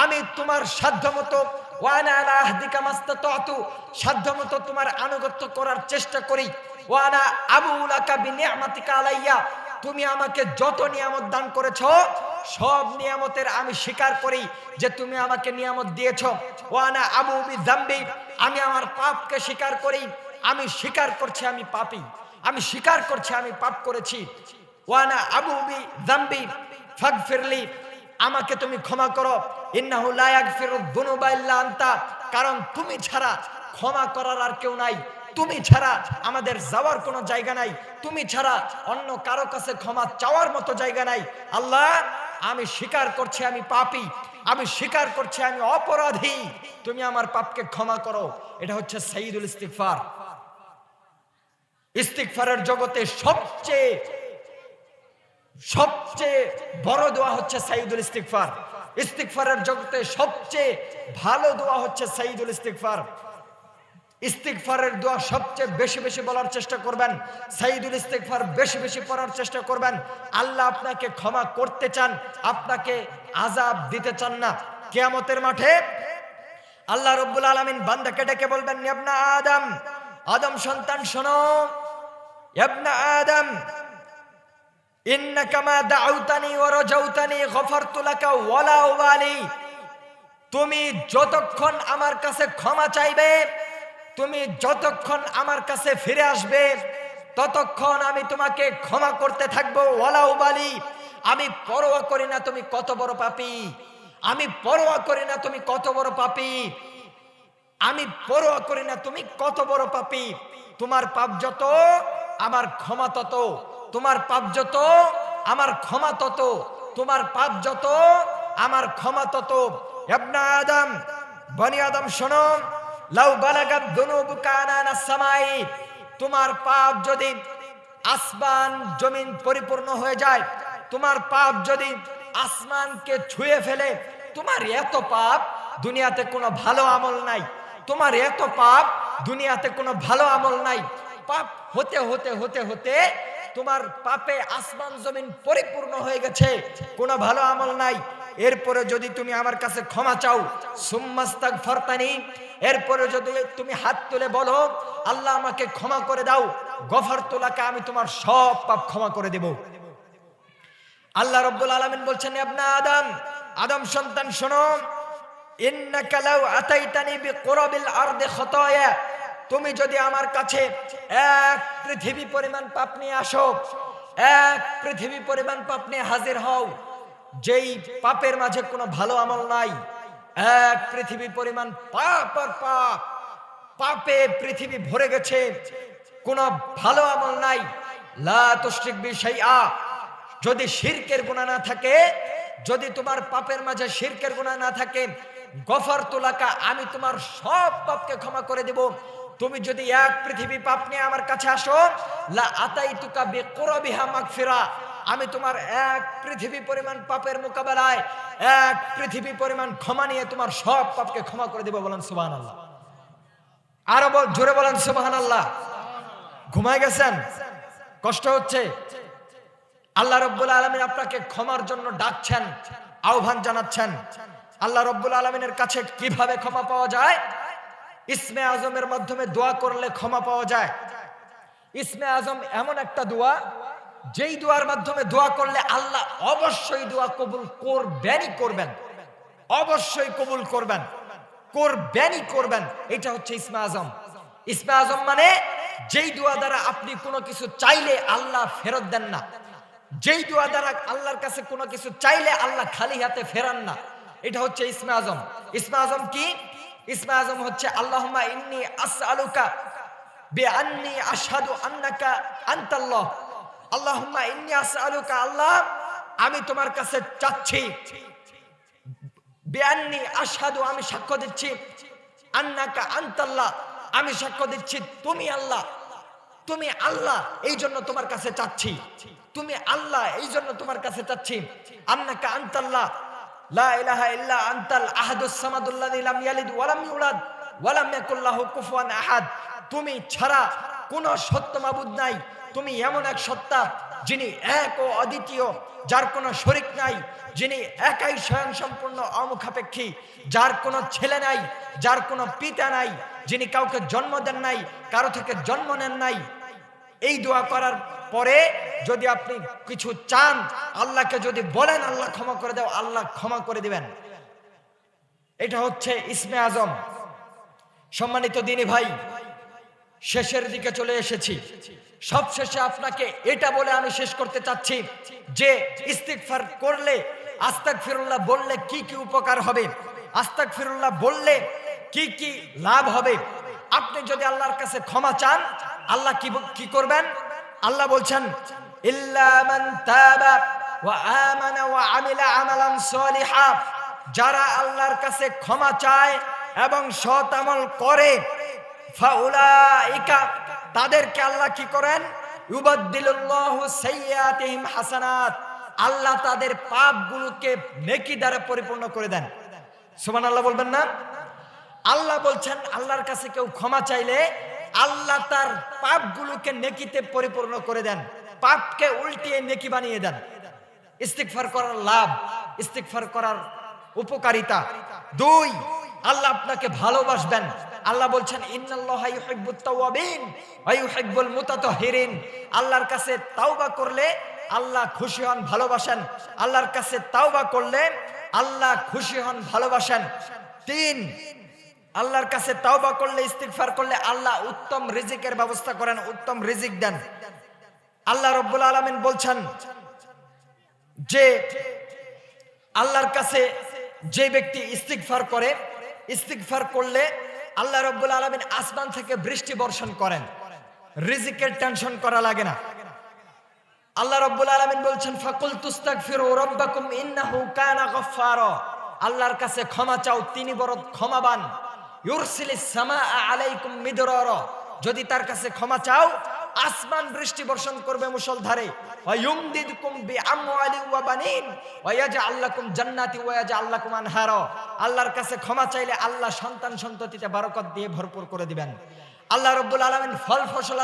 আমি তোমার সাধ্যমতো, ওয়ানা আলা আহদিকা মাস্তাতু, সাধ্যমতো তোমার আনুগত্য করার চেষ্টা করি। ওয়ানা আবুলাকা বিনিআমাতিকা আলাইয়া, তুমি আমাকে যত নিয়ামত দান করেছো সব নিয়ামতের আমি স্বীকার করি যে তুমি আমাকে নিয়ামত দিয়েছো। ওয়ানা আবু বিযামবি, আমি আমার পাপকে স্বীকার করি, আমি স্বীকার করছি আমি পাপী, আমি স্বীকার করছি আমি পাপ করেছি। ওয়ানা আবু বিযামবি ফাগফিরলি, আমাকে তুমি ক্ষমা করো। ইন্নাহু লা ইয়াগফিরুয যুনুবা ইল্লা আনতা, কারণ তুমি ছাড়া ক্ষমা করার আর কেউ নাই, তুমি ছাড়া আমাদের যাওয়ার কোনো জায়গা নাই, তুমি ছাড়া অন্য কারো কাছে ক্ষমা চাওয়ার মতো জায়গা নাই। আল্লাহ আমি স্বীকার করছি আমি পাপী, আমি স্বীকার করছি আমি অপরাধী, তুমি আমার পাপকে ক্ষমা করো। এটা হচ্ছে সাইয়্যিদুল ইস্তিগফার। ইস্তিগফারের জগতে সবচেয়ে বড় দোয়া হচ্ছে সাইয়্যিদুল ইস্তিগফার। ইস্তিগফারের জগতে সবচেয়ে ভালো দোয়া হচ্ছে সাইয়্যিদুল ইস্তিগফার। ইস্তিগফারের দোয়া সবচেয়ে বেশি বেশি বলার চেষ্টা করবেন, সাইয়্যিদুল ইস্তিগফার বেশি বেশি পড়ার চেষ্টা করবেন। আল্লাহ আপনাকে ক্ষমা করতে চান, আপনাকে আযাব দিতে চান না। কিয়ামতের মাঠে আল্লাহ রাব্বুল আলামিন বান্দাকে ডেকে বলবেন, ইবনা আদম, আদম সন্তান শোনো, ইবনা আদম ইন্নাকা মা দাউতানি ওয়া রাজাউতানি গফারতু লাকা ওয়ালা উবালি, তুমি যতক্ষণ আমার কাছে ক্ষমা চাইবে, তুমি যতক্ষণ আমার কাছে ফিরে আসবে, ততক্ষণ আমি তোমাকে ক্ষমা করতে থাকবো। ওয়ালা উবালি, আমি পরোয়া করি না তুমি কত বড় পাপী, আমি পরোয়া করি না তুমি কত বড় পাপী, আমি পরোয়া করি না তুমি কত বড় পাপী। তোমার পাপ যত আমার ক্ষমা তত, তোমার পাপ যত আমার ক্ষমা তত, তোমার পাপ যত আমার ক্ষমা তত। ইবনা আদম, বনি আদম শোনো, লাউ বালাগাত যুনুবুকা আনানাস সামাই, তোমার পাপ যদি আসমান জমিন পরিপূর্ণ হয়ে যায়, তোমার পাপ যদি আসমানকে ছুঁয়ে ফেলে, তোমার এত পাপ দুনিয়াতে কোনো ভালো আমল নাই, তোমার এত পাপ দুনিয়াতে কোনো ভালো আমল নাই। পাপ হতে হতে হতে হতে তোমার পাপে আসমান জমিন পরিপূর্ণ হয়ে গেছে, কোনো ভালো আমল নাই। এরপরে যদি তুমি আমার কাছে ক্ষমা চাও, সুম্মাস্তাগফারতানি, এরপরে যদি তুমি হাত তুলে বলো আল্লাহ আমাকে ক্ষমা করে দাও, গফারতু লাকা, আমি তোমার সব পাপ ক্ষমা করে দেব। আল্লাহ রাব্বুল আলামিন বলছেন, ইবনা আদম, আদম সন্তান শোনো, ইন্নাকা লাউ আতাইতানি বিকুরাবিল আরদি খাতায়া, তুমি যদি আমার কাছে এক পৃথিবী পরিমাণ পাপ নিয়ে আসো, এক পৃথিবী পরিমাণ পাপ নিয়ে হাজির হও, যেই পাপের মাঝে কোনো ভালো আমল নাই, এক পৃথিবী পরিমাণ পাপ আর পাপ, পাপে পৃথিবী ভরে গেছে, কোনো ভালো আমল নাই। লা তুশরিক বি শাইআ, যদি শিরকের গুনাহ না থাকে, যদি তোমার পাপের মাঝে শিরকের গুনাহ না থাকে, গফারতু লাকা, আমি তোমার সব পাপকে ক্ষমা করে দেব। তুমি যদি এক পৃথিবী পাপ নিয়ে আমার কাছে আসো, লা আতাইতুকা বিকুরাবিহা মাগফিরা, আমি তোমার এক পৃথিবী পরিমাণ পাপের মোকাবেলায় এক পৃথিবী পরিমাণ ক্ষমা নিয়ে তোমার সব পাপকে ক্ষমা করে দেব। বলেন সুবহানাল্লাহ। আরো জোরে বলেন সুবহানাল্লাহ। ঘুমায় গেছেন, কষ্ট হচ্ছে, আল্লাহ রাব্বুল আলামিন আপনাকে ক্ষমার জন্য ডাকছেন, আহ্বান জানাচ্ছেন। আল্লাহ রাব্বুল আলামিনের কাছে কিভাবে ক্ষমা পাওয়া যায়? ইসমে আজমের মাধ্যমে দোয়া করলে ক্ষমা পাওয়া যায়। ইসমে আজম এমন একটা দোয়া, যেই দোয়ার মাধ্যমে দোয়া করলে আল্লাহ অবশ্যই দোয়া কবুল করবেনই করবেন, অবশ্যই কবুল করবেন, করবেনই করবেন। এটা হচ্ছে ইসমে আজম। ইসমে আজম মানে যেই দোয়া দ্বারা আপনি কোনো কিছু চাইলে আল্লাহ ফেরত দেন না, যেই দোয়া দ্বারা আল্লাহর কাছে কোনো কিছু চাইলে আল্লাহ খালি হাতে ফেরান না, এটা হচ্ছে ইসমে আজম। ইসমে আজম কি? ইসমে আজম হচ্ছে আল্লাহুম্মা ইন্নী আসআলুকা বিআন্নী আশহাদু আন্নাকা আনতাল্লাহ। আল্লাহুম্মা ইন্নী আসআলুকা, আল্লাহ আমি তোমার কাছে চাচ্ছি, বিআন্নী আশহাদু আমি সাক্ষ্য দিচ্ছি, আন্নাকা আনতাল্লাহ আমি সাক্ষ্য দিচ্ছি তুমি আল্লাহ, তুমি আল্লাহ এই জন্য তোমার কাছে চাচ্ছি, তুমি আল্লাহ এই জন্য তোমার কাছে চাচ্ছি। আন্নাকা আনতাল্লাহ লা ইলাহা ইল্লা আনতাল আহাদুস সামাদুল্লাযী লাম ইয়ালিদ ওয়া লাম ইউলাদ ওয়া লাম ইয়াকুল লাহু কুফুয়ান আহাদ। তুমি ছাড়া কোনো সত্য মাবুদ নাই, তুমি এমন এক সত্তা যিনি এক ও অদ্বিতীয়, যার কোনো শরীক নাই, যিনি একাই স্বয়ং সম্পূর্ণ অমুখাপেক্ষী, যার কোনো ছেলে নাই, যার কোনো পিতা নাই, যিনি কাউকে জন্ম দেন নাই, কারো থেকে জন্ম নেন নাই। এই দোয়া করার পরে যদি আপনি কিছু চান, আল্লাহকে যদি বলেন আল্লাহ ক্ষমা করে দাও, আল্লাহ ক্ষমা করে দিবেন। এটা হচ্ছে ইসমে আজম। সম্মানিত দিনী ভাই, শেষের দিকে চলে এসেছি। সব শেষে আপনাকে এটা বলে আমি শেষ করতে চাচ্ছি যে ইস্তিগফার করলে, আস্তাগফিরুল্লাহ বললে কি কি উপকার হবে, আস্তাগফিরুল্লাহ বললে কি কি লাভ হবে। আপনি যদি আল্লাহর কাছে ক্ষমা চান, আল্লাহ কি করবেন? আল্লাহ বলছেন ইল্লা মান তাবা ওয়া আমানা ওয়া আমিলা আমালান সলিহা। যারা আল্লাহর কাছে ক্ষমা চায় এবং সৎ আমল করে, ফাউলাইকা তাদেরকে আল্লাহ কি করেন? ইউবাদদিলুল্লাহু সাইয়্যাতিহিম হাসানাত। আল্লাহ তাদের পাপগুলোকে নেকি দ্বারা পরিপূর্ণ করে দেন। সুবহানাল্লাহ বলবেন না? আল্লাহ বলছেন আল্লাহর কাছে কেউ ক্ষমা চাইলে আল্লাহ তার পাপগুলোকে নেকিতে পরিপূর্ণ করে দেন, পাপকে উল্টিয়ে নেকি বানিয়ে দেন। ইস্তিগফার করার লাভ, ইস্তিগফার করার উপকারিতা। 2, আল্লাহ আপনাকে ভালোবাসবেন। আল্লাহ বলছেন ইন্নাল্লাহা ইউহিব্বুত তাওয়াবিন ওয়া ইউহিব্বুল মুতাতাহহিরিন। আল্লাহর কাছে তাওবা করলে আল্লাহ খুশি হন, ভালোবাসেন। আল্লাহর কাছে তাওবা করলে আল্লাহ খুশি হন, ভালোবাসেন। 3, আল্লাহর কাছে তাওবা করলে, ইস্তিগফার করলে আল্লাহ উত্তম রিজিকের ব্যবস্থা করেন, উত্তম রিজিক দেন। আল্লাহ রাব্বুল আলামিন বলছেন যে আল্লাহর কাছে যে ব্যক্তি ইস্তিগফার করে, ইস্তিগফার করলে আল্লাহ রাব্বুল আলামিন আসমান থেকে বৃষ্টি বর্ষণ করেন, রিজিকের টেনশন করা লাগে না। আল্লাহ রাব্বুল আলামিন বলছেন ফাকুল তুস্তাগফিরু রাব্বাকুম ইন্নাহু কানা গফফারা। আল্লাহর কাছে ক্ষমা চাও, তিনি বড় ক্ষমাবান। ইউরসিলিস সামাআ আলাইকুম মিদরারা। যদি তার কাছে ক্ষমা চাও, আসমান বৃষ্টি বর্ষণ করবে মুষলধারে। ওয়া ইউমদিদকুম বিআমওয়ালি ওয়া বানিন ওয়া ইয়াজআল লাকুম জান্নাতি ওয়া ইয়াজআল লাকুম আনহারা। আল্লাহর কাছে ক্ষমা চাইলে আল্লাহ সন্তান সন্ততিতে বরকত দিয়ে ভরপুর করে দিবেন। আল্লাহ রাব্বুল আলামিন ফল ফসল